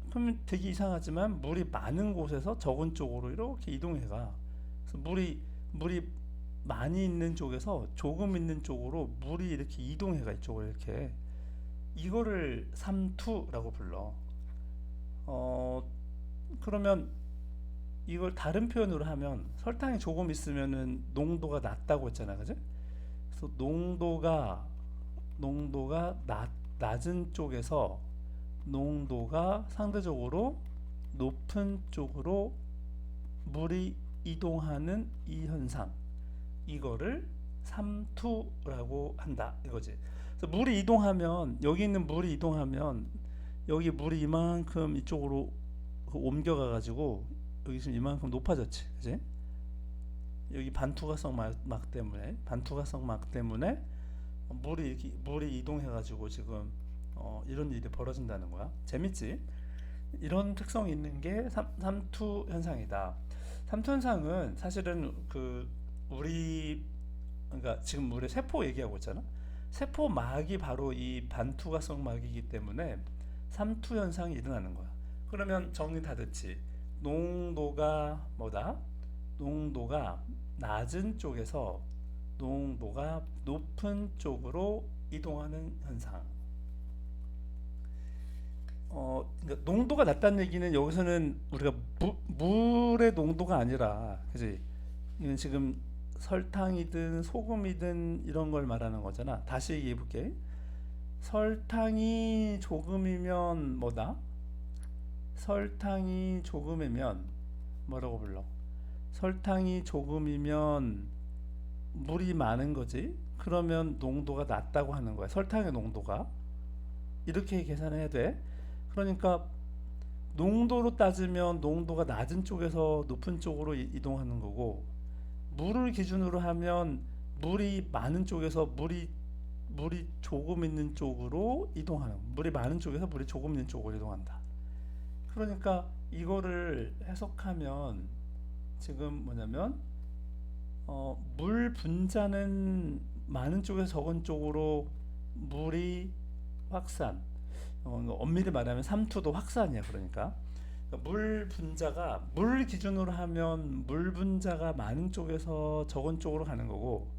그러면 되게 이상하지만 물이 많은 곳에서 적은 쪽으로 이렇게 이동해가. 그래서 물이 많이 있는 쪽에서 조금 있는 쪽으로 물이 이렇게 이동해가 이쪽으로 이렇게. 이거를 삼투라고 불러. 어 그러면 이걸 다른 표현으로 하면 설탕이 조금 있으면은 농도가 낮다고 했잖아, 그지? 그래서 농도가 낮은 쪽에서 농도가 상대적으로 높은 쪽으로 물이 이동하는 이 현상, 이거를 삼투라고 한다 이거지. 그래서 물이 이동하면 여기 있는 물이 이동하면 여기 물이 이만큼 이쪽으로 옮겨가 가지고 여기 지금 이만큼 높아졌지, 그지? 여기 반투과성 막 때문에 물이 이동해 가지고 지금 이런 일이 벌어진다는 거야. 재밌지? 이런 특성이 있는 게 삼투 현상이다. 삼투 현상은 사실은 그러니까 지금 우리 세포 얘기하고 있잖아. 세포막이 바로 이 반투과성 막이기 때문에 삼투 현상이 일어나는 거야. 그러면 정리 다 됐지. 농도가 뭐다? 농도가 낮은 쪽에서 농도가 높은 쪽으로 이동하는 현상. 그러니까 농도가 낮다는 얘기는 여기서는 우리가 물의 농도가 아니라, 그지? 이건 지금 설탕이든 소금이든 이런 걸 말하는 거잖아. 다시 얘기해 볼게. 설탕이 조금이면 뭐다? 설탕이 조금이면 뭐라고 불러? 설탕이 조금이면 물이 많은 거지. 그러면 농도가 낮다고 하는 거야. 설탕의 농도가. 이렇게 계산해야 돼. 그러니까 농도로 따지면 농도가 낮은 쪽에서 높은 쪽으로 이동하는 거고, 물을 기준으로 하면 물이 많은 쪽에서 물이 조금 있는 쪽으로 이동하는, 물이 많은 쪽에서 물이 조금 있는 쪽으로 이동한다. 그러니까 이거를 해석하면 지금 뭐냐면 물 분자는 많은 쪽에서 적은 쪽으로 물이 확산, 엄밀히 말하면 삼투도 확산이야. 그러니까 물 분자가, 물 기준으로 하면 물 분자가 많은 쪽에서 적은 쪽으로 가는 거고,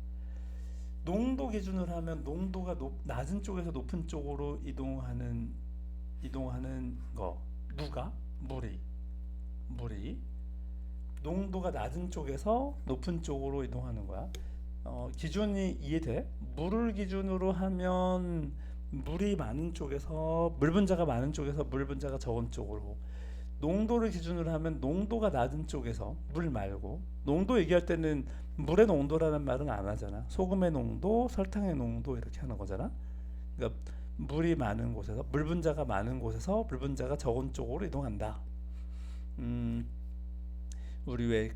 농도 기준으로 하면 농도가 낮은 쪽에서 높은 쪽으로 이동하는 거. 누가? 물이 농도가 낮은 쪽에서 높은 쪽으로 이동하는 거야. 기준이 이해돼? 물을 기준으로 하면 물이 많은 쪽에서, 물 분자가 많은 쪽에서 물 분자가 적은 쪽으로, 농도를 기준으로 하면 농도가 낮은 쪽에서, 물 말고 농도 얘기할 때는 물의 농도라는 말은 안 하잖아. 소금의 농도, 설탕의 농도 이렇게 하는 거잖아. 그러니까 물이 많은 곳에서, 물 분자가 많은 곳에서 물 분자가 적은 쪽으로 이동한다. 우리 왜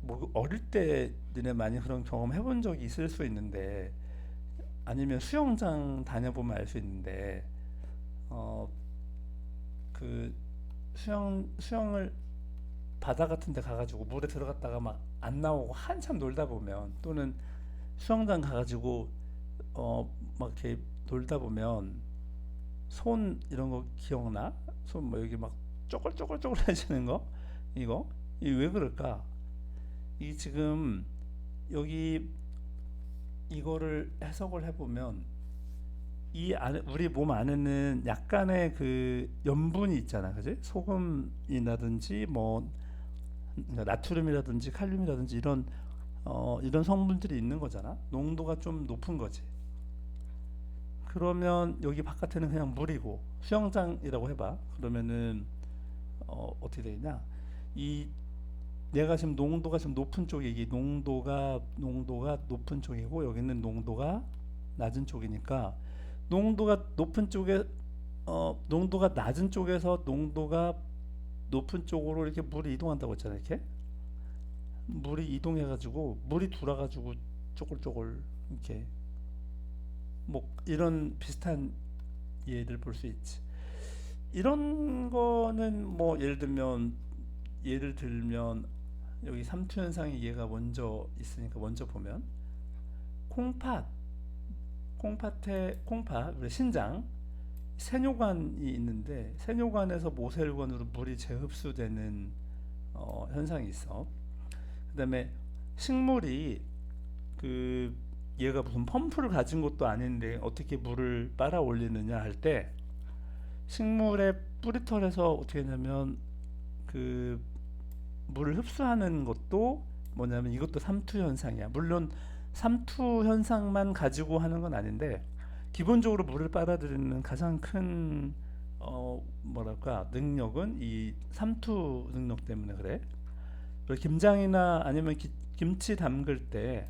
뭐 어릴 때 너네 많이 그런 경험 해본 적이 있을 수 있는데, 아니면 수영장 다녀보면 알 수 있는데, 어, 그 수영을 바다 같은 데 가가지고 물에 들어갔다가 막 안 나오고 한참 놀다 보면, 또는 수영장 가가지고 막 이렇게 놀다 보면 손 이런 거 기억나? 손 뭐 여기 막 쪼글쪼글쪼글해지는 거? 이거? 이 왜 그럴까? 이 지금 여기 이거를 해석을 해보면 이 안에, 우리 몸 안에는 약간의 그 염분이 있잖아, 그지? 소금이라든지 뭐 나트륨이라든지 칼륨이라든지 이런 이런 성분들이 있는 거잖아. 농도가 좀 높은 거지. 그러면 여기 바깥에는 그냥 물이고 수영장이라고 해봐. 그러면은 어떻게 되냐? 이 내가 지금 농도가 좀 높은 쪽에 이게 농도가 높은 쪽이고 여기는 농도가 낮은 쪽이니까 농도가 높은 쪽에 농도가 낮은 쪽에서 농도가 높은 쪽으로 이렇게 물이 이동한다고 했잖아요. 이렇게 물이 이동해가지고 물이 돌아가지고 쪼글쪼글 이렇게 뭐 이런 비슷한 예를 볼 수 있지. 이런 거는 뭐 예를 들면 여기 삼투 현상의 예가 먼저 있으니까 먼저 보면 콩팥 콩팥 우리 신장 세뇨관이 있는데 세뇨관에서 모세혈관으로 물이 재흡수되는 현상이 있어. 그다음에 식물이 그 얘가 무슨 펌프를 가진 것도 아닌데 어떻게 물을 빨아 올리느냐 할 때 식물의 뿌리털에서 어떻게 하냐면 그 물을 흡수하는 것도 뭐냐면 이것도 삼투 현상이야. 물론 삼투 현상만 가지고 하는 건 아닌데 기본적으로 물을 빨아들이는 가장 큰 뭐랄까 능력은 이 삼투 능력 때문에 그래. 그리고 김장이나 아니면 김치 담글 때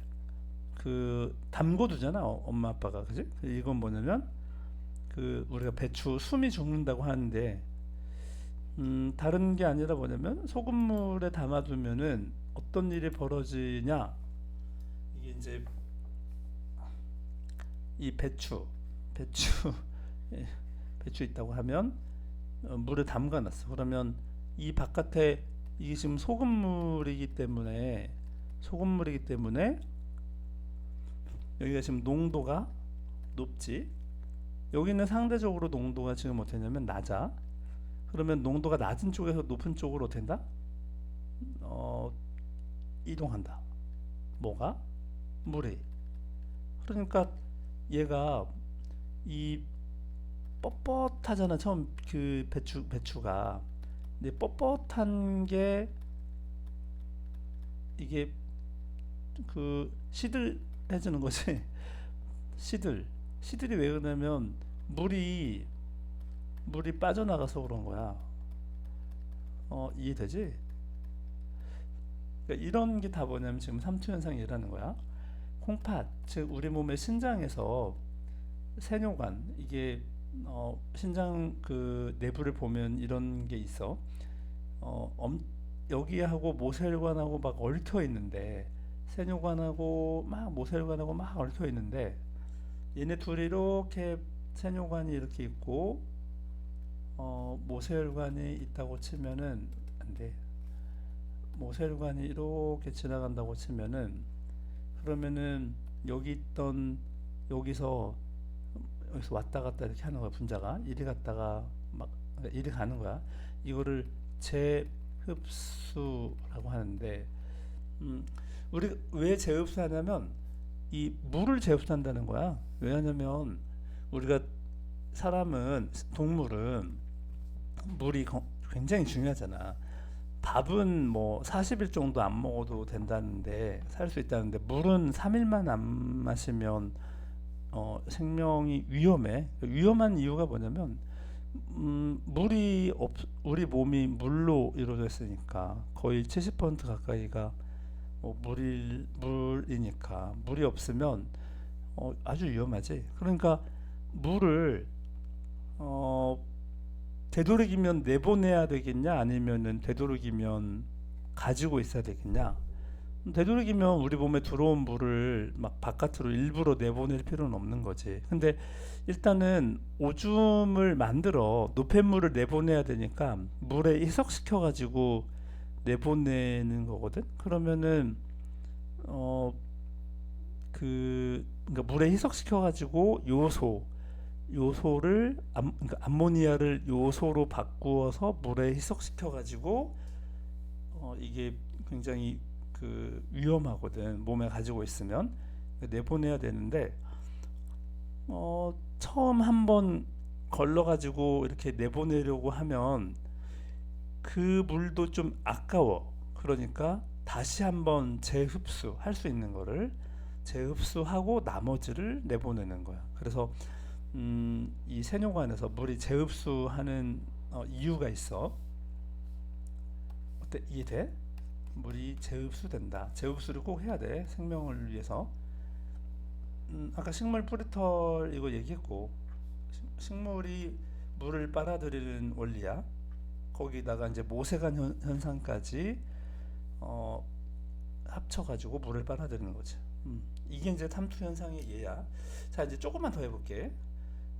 그 담궈두잖아 엄마 아빠가 그지? 이건 뭐냐면 그 우리가 배추 숨이 죽는다고 하는데 다른 게 아니라 뭐냐면 소금물에 담아두면은 어떤 일이 벌어지냐 이게 이제 이 배추 예, 배추 있다고 하면 물에 담가놨어. 그러면 이 바깥에 이게 지금 소금물이기 때문에 여기가 지금 농도가 높지. 여기는 상대적으로 농도가 지금 어떻냐면 낮아. 그러면 농도가 낮은 쪽에서 높은 쪽으로 어떻게 된다? 어, 이동한다. 뭐가? 물이. 그러니까 얘가 이 뻣뻣하잖아. 처음 그 배추가. 근데 뻣뻣한 게 이게 그 시들해지는 거지. 시들이 왜 그러냐면 물이 빠져나가서 그런 거야. 이해되지? 그러니까 이런 게 다 뭐냐면 지금 삼투 현상이라는 거야. 콩팥, 즉 우리 몸의 신장에서 세뇨관 이게 신장 그 내부를 보면 이런 게 있어. 어, 엄, 여기하고 모세혈관하고 막 얽혀 있는데 세뇨관하고 막 모세혈관하고 막 얽혀 있는데 얘네 둘이 이렇게 세뇨관이 이렇게 있고 모세혈관이 있다고 치면은 안 돼. 모세혈관이 이렇게 지나간다고 치면은 그러면은 여기서 왔다 갔다 이렇게 하는 거야. 분자가 이리 갔다가 막 이리 가는 거야. 이거를 재흡수라고 하는데 우리 왜 재흡수하냐면 이 물을 재흡수한다는 거야. 왜냐하면 우리가 동물은 물이 굉장히 중요하잖아. 밥은 뭐 40일 정도 안 먹어도 된다는데 살 수 있다는데 물은 3일만 안 마시면 생명이 위험해. 위험한 이유가 뭐냐면 우리 몸이 물로 이루어져 있으니까 거의 70% 가까이가 물이니까 물이 없으면 아주 위험하지. 그러니까 물을 어, 되도록이면 내보내야 되겠냐 아니면은 되도록이면 가지고 있어야 되겠냐. 되도록이면 우리 몸에 들어온 물을 막 바깥으로 일부러 내보낼 필요는 없는 거지. 근데 일단은 오줌을 만들어 노폐물을 내보내야 되니까 물에 희석시켜 가지고 내보내는 거거든. 그러면은 어 그러니까 물에 희석시켜 가지고 요소를 그러니까 암모니아를 요소로 바꾸어서 물에 희석시켜 가지고 이게 굉장히 그 위험하거든. 몸에 가지고 있으면 내보내야 되는데 처음 한번 걸러 가지고 이렇게 내보내려고 하면 그 물도 좀 아까워. 그러니까 다시 한번 재흡수 할 수 있는 거를 재흡수하고 나머지를 내보내는 거야. 그래서 이 세뇨관에서 물이 재흡수하는 이유가 있어. 어때? 이해돼? 물이 재흡수된다. 재흡수를 꼭 해야 돼. 생명을 위해서. 아까 식물 뿌리털 이거 얘기했고, 식물이 물을 빨아들이는 원리야. 거기다가 이제 모세관 현상까지 어, 합쳐가지고 물을 빨아들이는 거지. 이게 이제 삼투 현상의 예야. 자, 이제 조금만 더 해볼게.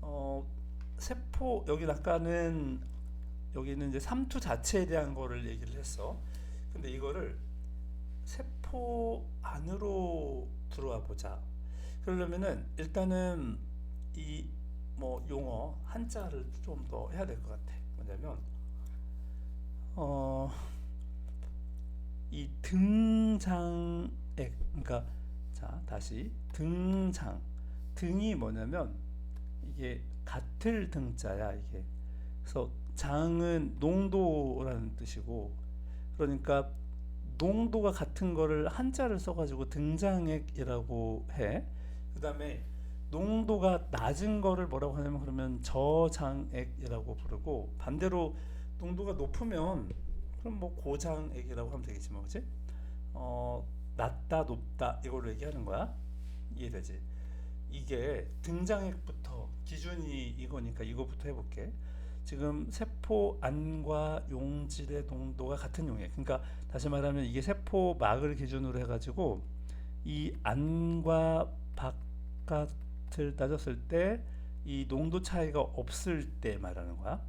어, 세포 여기는 이제 삼투 자체에 대한 거를 얘기를 했어. 근데 이거를 세포 안으로 들어와 보자. 그러려면은 일단은 이 뭐 용어 한자를 좀 더 해야 될 것 같아. 뭐냐면 어, 이 등장액, 그러니까 자 다시 등장, 등이 뭐냐면 이게 같을 등자야 이게. 그래서 장은 농도라는 뜻이고, 그러니까 농도가 같은 거를 한자를 써가지고 등장액이라고 해. 그 다음에 농도가 낮은 거를 뭐라고 하냐면 그러면 저장액이라고 부르고, 반대로 농도가 높으면 그럼 뭐 고장액이라고 하면 되겠지 뭐, 그치? 낮다 높다 이걸로 얘기하는 거야. 이해되지? 이게 등장액부터 기준이 이거니까 이거부터 해볼게. 지금 세포 안과 용질의 농도가 같은 용액. 그러니까 다시 말하면 이게 세포막을 기준으로 해가지고 이 안과 바깥을 따졌을 때 이 농도 차이가 없을 때 말하는 거야.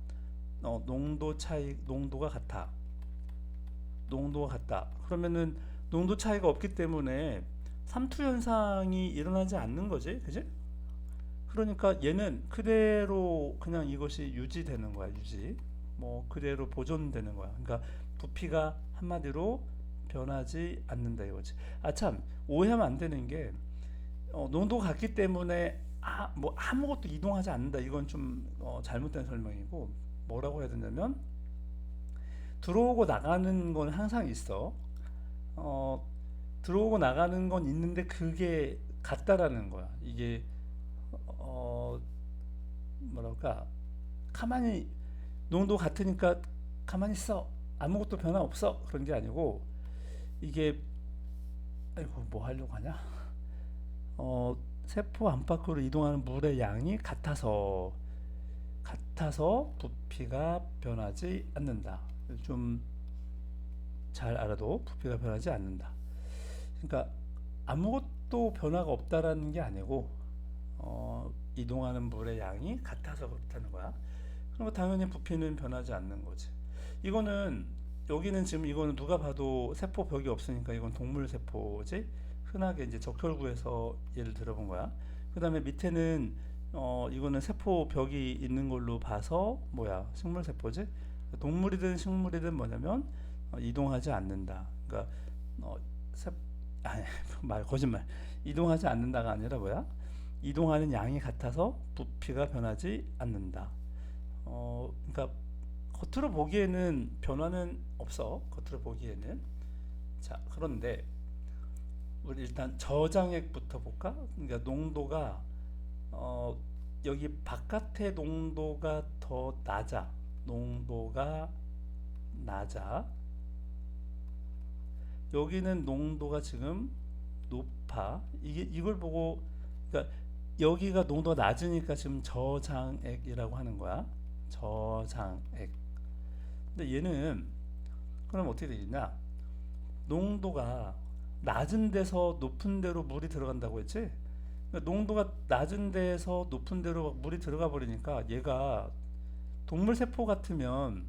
농도가 같아. 농도가 같다. 그러면은 농도 차이가 없기 때문에 삼투 현상이 일어나지 않는 거지, 그지? 그러니까 얘는 그대로 그냥 이것이 유지되는 거야, 유지. 뭐 그대로 보존되는 거야. 그러니까 부피가 한마디로 변하지 않는다 이거지. 아 참, 오해하면 안 되는 게 농도가 같기 때문에 뭐 아무것도 이동하지 않는다. 이건 좀 잘못된 설명이고, 뭐라고 해야 되냐면 들어오고 나가는 건 항상 있어. 어, 들어오고 나가는 건 있는데 그게 같다라는 거야. 이게 어, 뭐랄까, 가만히 농도 같으니까 가만히 있어, 아무것도 변화 없어, 그런 게 아니고, 이게 아이고 뭐 하려고 하냐, 세포 안팎으로 이동하는 물의 양이 같아서 부피가 변하지 않는다. 좀 잘 알아도 부피가 변하지 않는다. 그러니까 아무것도 변화가 없다라는 게 아니고 이동하는 물의 양이 같아서 그렇다는 거야. 그럼 당연히 부피는 변하지 않는 거지. 이거는 여기는 지금 이거는 누가 봐도 세포 벽이 없으니까 이건 동물 세포지. 흔하게 이제 적혈구에서 예를 들어본 거야. 그 다음에 밑에는 이거는 세포 벽이 있는 걸로 봐서 뭐야, 식물 세포지. 동물이든 식물이든 뭐냐면 이동하지 않는다. 그러니까 어, 세, 아니, 거짓말. 이동하지 않는다가 아니라 뭐야? 이동하는 양이 같아서 부피가 변하지 않는다. 그러니까 겉으로 보기에는 변화는 없어. 겉으로 보기에는. 자, 그런데 우리 일단 저장액부터 볼까? 그러니까 농도가 여기 바깥의 농도가 더 낮아. 농도가 낮아. 여기는 농도가 지금 높아. 이걸 보고, 그러니까 여기가 농도가 낮으니까 지금 저장액이라고 하는 거야. 저장액. 근데 얘는 그럼 어떻게 되겠냐? 농도가 낮은 데서 높은 데로 물이 들어간다고 했지? 그러니까 농도가 낮은 데서 높은 데로 물이 들어가 버리니까 얘가 동물 세포 같으면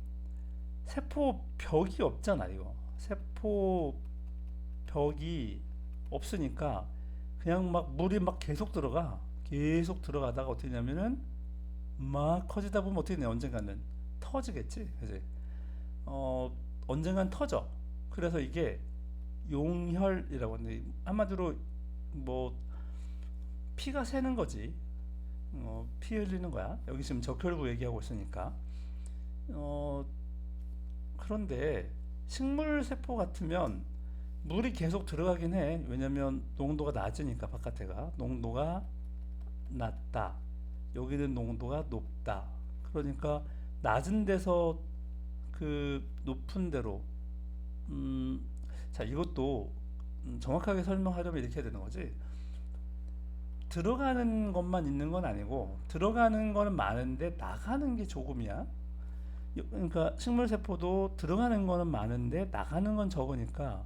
세포 벽이 없잖아, 이거. 세포 벽이 없으니까 그냥 막 물이 막 계속 들어가. 계속 들어가다가 어떻게 되냐면은 막 커지다 보면 어떻게 되냐, 언젠가는 터지겠지, 그지? 언젠간 터져. 그래서 이게 용혈이라고 하는데, 한마디로 뭐 피가 새는 거지. 피 흘리는 거야. 여기 지금 적혈구 얘기하고 있으니까. 그런데 식물 세포 같으면 물이 계속 들어가긴 해. 왜냐면 농도가 낮으니까 바깥에가 농도가 낮다. 여기는 농도가 높다. 그러니까 낮은 데서 그 높은 데로 음, 자 이것도 정확하게 설명하려면 이렇게 해야 되는 거지. 들어가는 것만 있는 건 아니고 들어가는 거는 많은데 나가는 게 조금이야. 그러니까 식물 세포도 들어가는 거는 많은데 나가는 건 적으니까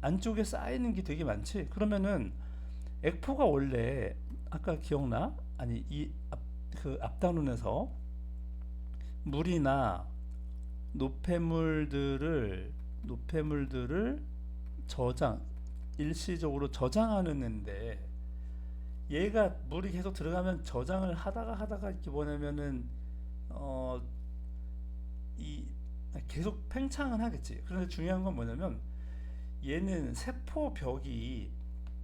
안쪽에 쌓이는 게 되게 많지. 그러면은 액포가 원래 아까 기억나? 아니 그 앞단원에서 물이나 노폐물들을 저장 일시적으로 저장하는 앤데 얘가 물이 계속 들어가면 저장을 하다가 이렇게 뭐냐면은 어 이 계속 팽창은 하겠지. 그런데 중요한 건 뭐냐면 얘는 세포 벽이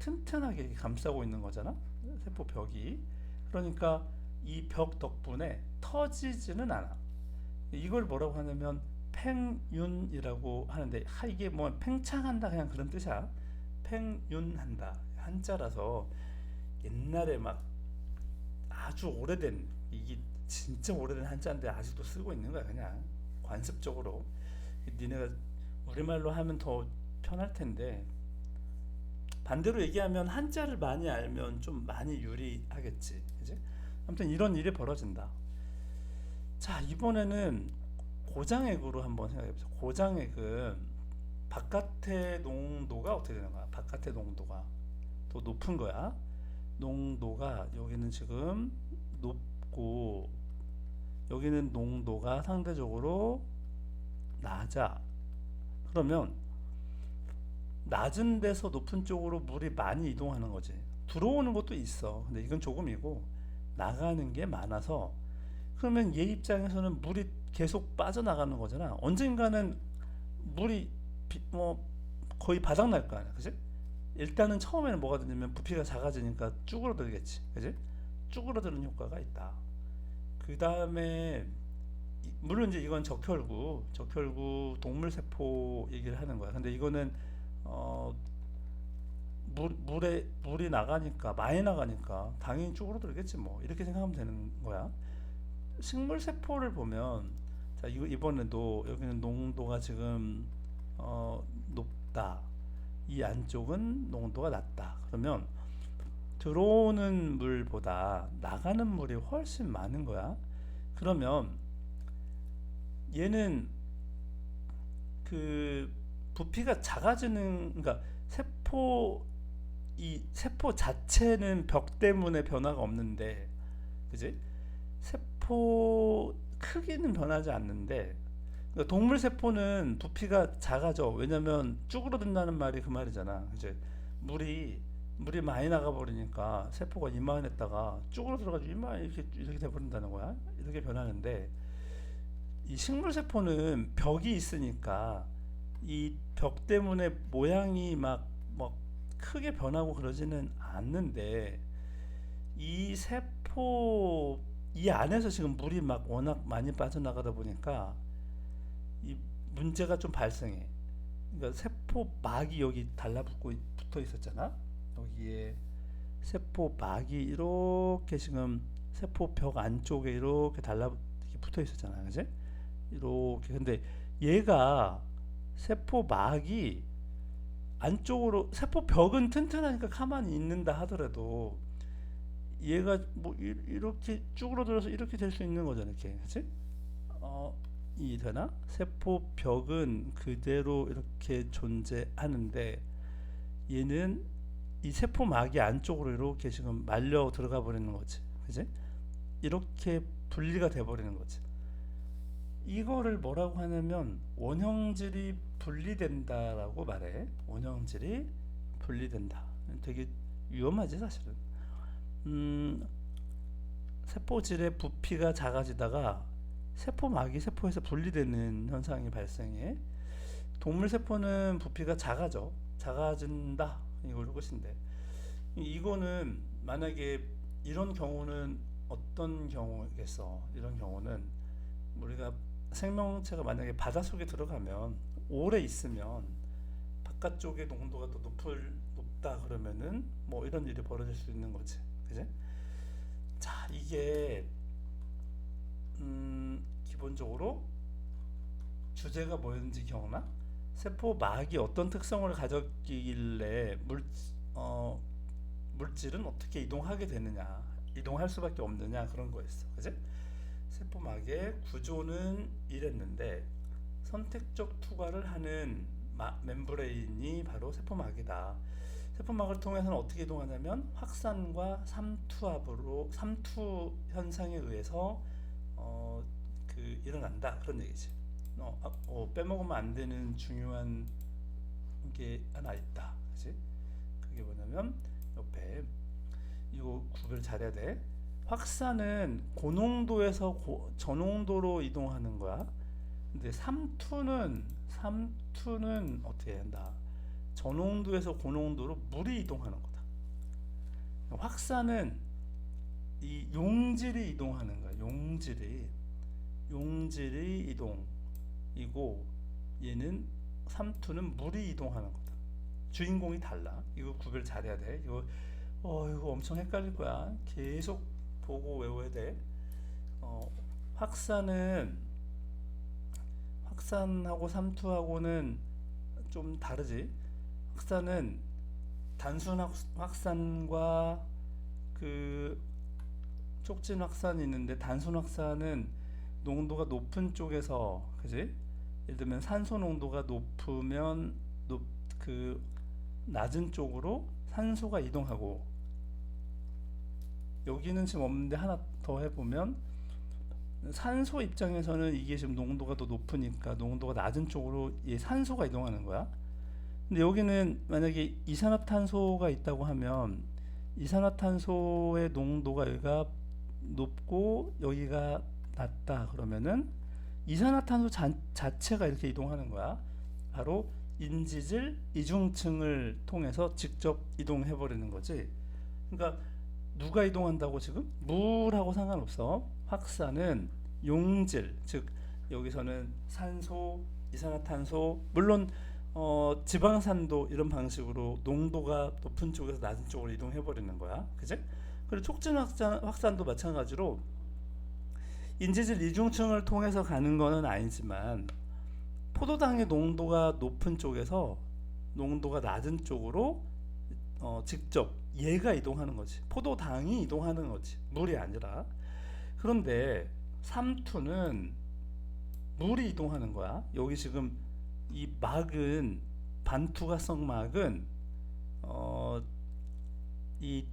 튼튼하게 감싸고 있는 거잖아. 세포 벽이. 그러니까 이 벽 덕분에 터지지는 않아. 이걸 뭐라고 하냐면 팽윤이라고 하는데 이게 뭐 팽창한다 그냥 그런 뜻이야. 팽윤한다 한자라서 옛날에 막 아주 오래된 이게 진짜 오래된 한자인데 아직도 쓰고 있는 거야 그냥 관습적으로. 니네가 우리말로 하면 더 편할 텐데 반대로 얘기하면 한자를 많이 알면 좀 많이 유리하겠지, 그지? 아무튼 이런 일이 벌어진다. 자, 이번에는 고장액으로 한번 생각해보자. 고장액은 바깥의 농도가 어떻게 되는 거야? 바깥의 농도가 더 높은 거야. 농도가 여기는 지금 높고 여기는 농도가 상대적으로 낮아. 그러면 낮은 데서 높은 쪽으로 물이 많이 이동하는 거지. 들어오는 것도 있어. 근데 이건 조금이고 나가는 게 많아서 그러면 얘 입장에서는 물이 계속 빠져나가는 거잖아. 언젠가는 물이 뭐 거의 바닥 날 거 아니야. 그지? 일단은 처음에는 뭐가 되냐면 부피가 작아지니까 쭈그러들겠지. 그지? 쭈그러드는 효과가 있다. 그 다음에 물론 이제 이건 적혈구 동물 세포 얘기를 하는 거야. 근데 이거는 어, 물이 나가니까 많이 나가니까 당연히 쭈그러들겠지 뭐 이렇게 생각하면 되는 거야. 식물 세포를 보면 자 이번에도 여기는 농도가 지금 높다. 이 안쪽은 농도가 낮다. 그러면 들어오는 물보다 나가는 물이 훨씬 많은 거야. 그러면 얘는 그 부피가 작아지는 그러니까 세포 자체는 벽 때문에 변화가 없는데 그지? 세포 크기는 변하지 않는데 그러니까 동물 세포는 부피가 작아져. 왜냐면 쭈그러든다는 말이 그 말이잖아. 이제 물이 많이 나가 버리니까 세포가 이만했다가 쭈그러들어가지고 이만 이렇게 돼 버린다는 거야. 이렇게 변하는데 이 식물 세포는 벽이 있으니까 이 벽 때문에 모양이 막 크게 변하고 그러지는 않는데 이 안에서 지금 물이 막 워낙 많이 빠져나가다 보니까 이 문제가 좀 발생해. 그러니까 세포막이 여기 달라붙고 붙어 있었잖아. 여기에 세포막이 이렇게 지금 세포벽 안쪽에 이렇게 붙어 있었잖아, 그지? 이렇게. 근데 얘가 세포막이 안쪽으로 세포벽은 튼튼하니까 가만히 있는다 하더라도 얘가 뭐 이렇게 쭈그러들어서 이렇게 될 수 있는 거잖아, 이렇게, 그치? 이 되나? 세포벽은 그대로 이렇게 존재하는데 얘는 이 세포막이 안쪽으로 이렇게 지금 말려 들어가 버리는 거지, 그치? 이렇게 분리가 돼 버리는 거지. 이거를 뭐라고 하냐면 원형질이 분리된다라고 말해. 원형질이 분리된다. 되게 위험하지 사실은. 세포질의 부피가 작아지다가 세포막이 세포에서 분리되는 현상이 발생해. 동물 세포는 부피가 작아진다. 이걸 것인데 이거는 만약에 이런 경우는 어떤 경우겠어? 이런 경우는 우리가 생명체가 만약에 바닷속에 들어가면 오래 있으면 바깥쪽의 농도가 더 높다 그러면은 뭐 이런 일이 벌어질 수 있는 거지. 그지? 자, 이게 기본적으로 주제가 뭐였는지 기억나? 세포막이 어떤 특성을 가졌길래 어, 물질은 어떻게 이동하게 되느냐, 이동할 수밖에 없느냐 그런 거였어. 그지? 세포막의 구조는 이랬는데 선택적 투과를 하는 멤브레인이 바로 세포막이다. 세포막을 통해서는 어떻게 이동하냐면 확산과 삼투 현상에 의해서 일어난다 그런 얘기지. 빼먹으면 안 되는 중요한 게 하나 있다. 그치? 그게 뭐냐면 옆에 이거 구별 잘해야 돼. 확산은 고농도에서 저농도로 이동하는 거야. 근데 삼투는 어떻게 한다? 저농도에서 고농도로 물이 이동하는 거다. 확산은 이 용질이 이동하는 거야. 용질이 이동이고, 얘는 삼투는 물이 이동하는 거다. 주인공이 달라. 이거 구별 잘해야 돼. 이거 엄청 헷갈릴 거야. 계속 보고 외워야 돼. 확산하고 삼투하고는 좀 다르지. 확산은 단순 확산과 그 촉진 확산이 있는데, 단순 확산은 농도가 높은 쪽에서, 그지? 예를 들면 산소 농도가 높으면 그 낮은 쪽으로 산소가 이동하고, 여기는 지금 없는데 하나 더 해보면 산소 입장에서는 이게 지금 농도가 더 높으니까 농도가 낮은 쪽으로 산소가 이동하는 거야. 근데 여기는 만약에 이산화탄소가 있다고 하면 이산화탄소의 농도가 여기가 높고 여기가 낮다 그러면은 이산화탄소 자체가 이렇게 이동하는 거야. 바로 인지질 이중층을 통해서 직접 이동해 버리는 거지. 그러니까 누가 이동한다고? 지금 물하고 상관없어. 확산은 용질, 즉 여기서는 산소, 이산화탄소, 물론 지방산도 이런 방식으로 농도가 높은 쪽에서 낮은 쪽으로 이동해 버리는 거야. 그지? 그리고 촉진 확산도 마찬가지로 인지질 이중층을 통해서 가는 거는 아니지만, 포도당의 농도가 높은 쪽에서 농도가 낮은 쪽으로 직접 얘가 이동하는 거지. 포도당이 이동하는 거지, 물이 아니라. 그런데 삼투는 물이 이동하는 거야. 여기 지금 이 막은, 반투과성 막은 이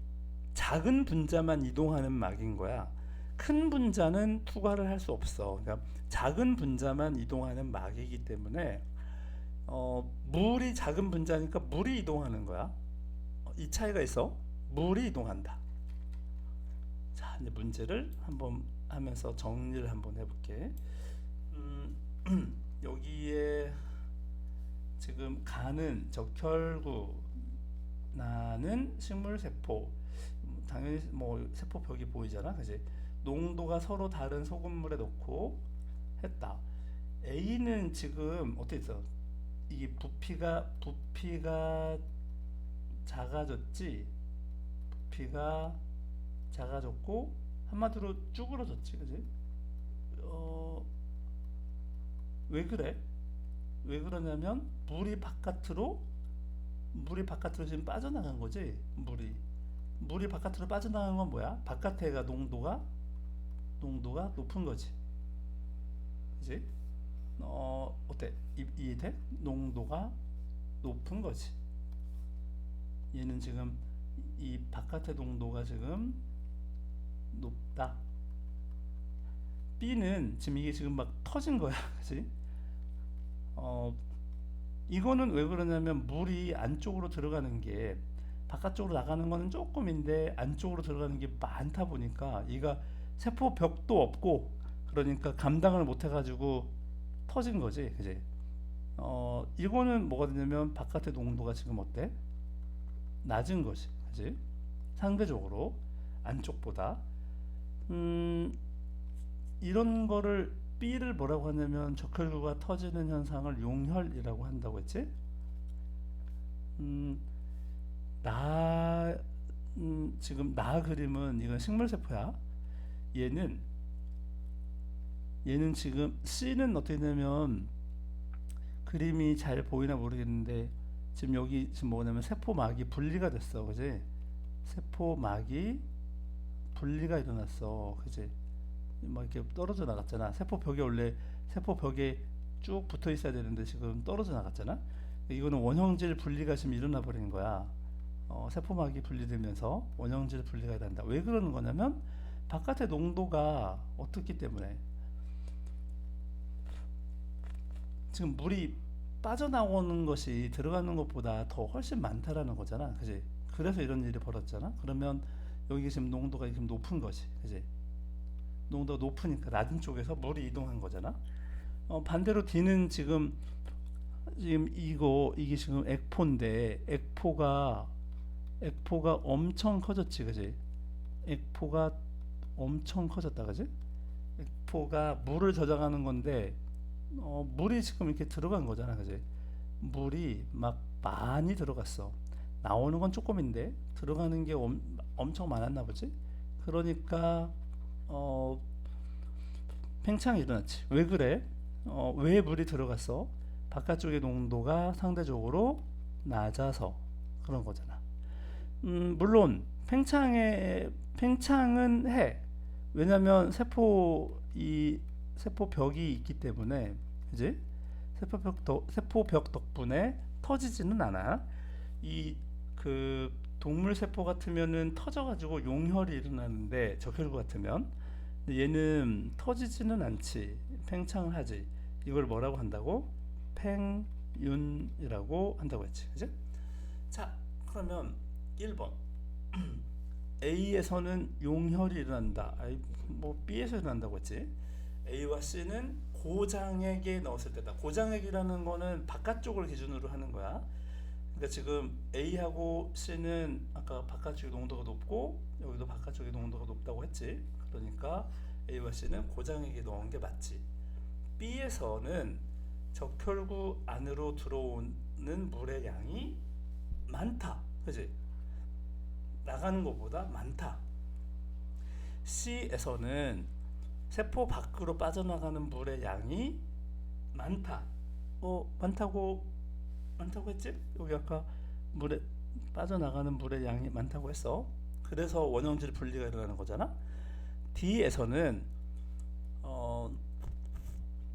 작은 분자만 이동하는 막인 거야. 큰 분자는 투과를 할 수 없어. 그러니까 작은 분자만 이동하는 막이기 때문에 물이 작은 분자니까 물이 이동하는 거야. 이 차이가 있어. 물이 이동한다. 자, 이제 문제를 한번 하면서 정리를 한번 해볼게. 여기에 지금 가는 적혈구, 나는 식물세포, 당연히 뭐 세포벽이 보이잖아, 그지? 농도가 서로 다른 소금물에 넣고 했다. A는 지금 어떻게 있어? 이게 부피가 작아졌지. 부피가 작아졌고 한마디로 쭈그러졌지, 그지? 왜 그래? 왜 그러냐면 물이 바깥으로 지금 빠져나간 거지. 물이 바깥으로 빠져나간 건 뭐야? 바깥에가 농도가 높은 거지, 그지? 어때? 이해돼? 농도가 높은 거지. 얘는 지금 이 바깥의 농도가 지금 높다. B는 지금 이게 지금 막 터진 거야, 그지? 이거는 왜 그러냐면 물이 안쪽으로 들어가는 게, 바깥쪽으로 나가는 거는 조금인데 안쪽으로 들어가는 게 많다 보니까 얘가 세포벽도 없고, 그러니까 감당을 못 해가지고 터진 거지, 그지? 이거는 뭐가 되냐면 바깥의 농도가 지금 어때? 낮은 거지, 그지? 상대적으로 안쪽보다. 이런 거를 B를 뭐라고 하냐면 적혈구가 터지는 현상을 용혈이라고 한다고 했지? 음, 나 지금 나 그림은 이건 식물 세포야. 얘는 얘는 지금 C는 어떻게 되냐면 그림이 잘 보이나 모르겠는데 지금 여기 지금 뭐냐면 세포막이 분리가 됐어, 그지? 세포막이 분리가 일어났어, 그지? 막 이렇게 떨어져 나갔잖아. 세포벽에 원래 세포벽에 쭉 붙어 있어야 되는데 지금 떨어져 나갔잖아. 이거는 원형질 분리가 지금 일어나 버린 거야. 세포막이 분리되면서 원형질 분리가 된다. 왜 그러는 거냐면 바깥의 농도가 어떻기 때문에 지금 물이 빠져나오는 것이 들어가는 것보다 더 훨씬 많다라는 거잖아, 그지? 그래서 이런 일이 벌어졌잖아. 그러면 여기 지금 농도가 지금 높은 것이, 그지? 농도가 높으니까 낮은 쪽에서 물이 이동한 거잖아. 반대로 D는 지금 이게 지금 액포인데 액포가 엄청 커졌지, 그지? 액포가 엄청 커졌다, 그지? 액포가 물을 저장하는 건데 물이 지금 이렇게 들어간 거잖아, 그지? 물이 막 많이 들어갔어. 나오는 건 조금인데 들어가는 게 엄청 많았나 보지? 그러니까 어, 팽창이 일어났지. 왜 그래? 왜 물이 들어갔어? 바깥쪽의 농도가 상대적으로 낮아서 그런 거잖아. 물론 팽창은 해. 왜냐면 세포벽이 있기 때문에, 그지? 세포벽 덕분에 터지지는 않아. 이 그 동물 세포 같으면은 터져가지고 용혈이 일어나는데 적혈구 같으면, 근데 얘는 터지지는 않지. 팽창을 하지. 이걸 뭐라고 한다고? 팽윤이라고 한다고 했지, 그지? 자, 그러면 1번 A에서는 용혈이 일어난다. 뭐 B에서 일어난다고 했지. A와 C는 고장액에 넣었을 때다. 고장액이라는 거는 바깥쪽을 기준으로 하는 거야. 그러니까 지금 A하고 C는 아까 바깥쪽 농도가 높고 여기도 바깥쪽의 농도가 높다고 했지. 그러니까 A와 C는 고장액에 넣은 게 맞지. B에서는 적혈구 안으로 들어오는 물의 양이 많다, 그지? 나가는 것보다 많다. C에서는 세포 밖으로 빠져나가는 물의 양이 많다. 많다고 했지? 여기 아까 물에 빠져나가는 물의 양이 많다고 했어. 그래서 원형질 분리가 일어나는 거잖아. D에서는 어,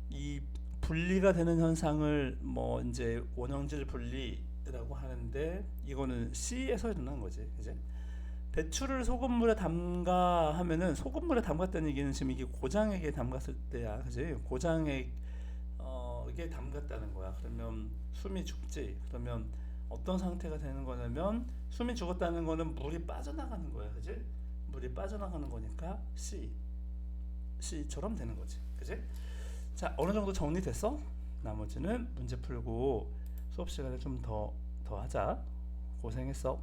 이 분리가 되는 현상을 뭐 이제 원형질 분리라고 하는데 이거는 C에서 일어난 거지, 그지? 배추를 소금물에 담가 하면은 소금물에 담갔다는 얘기는 지금 이게 고장액에 담갔을 때야, 그지? 고장액에 담갔다는 거야. 그러면 숨이 죽지. 그러면 어떤 상태가 되는 거냐면 숨이 죽었다는 거는 물이 빠져나가는 거야, 그지? 물이 빠져나가는 거니까 C처럼 되는 거지, 그지? 자, 어느 정도 정리됐어? 나머지는 문제 풀고 수업 시간에 좀 더 하자. 고생했어.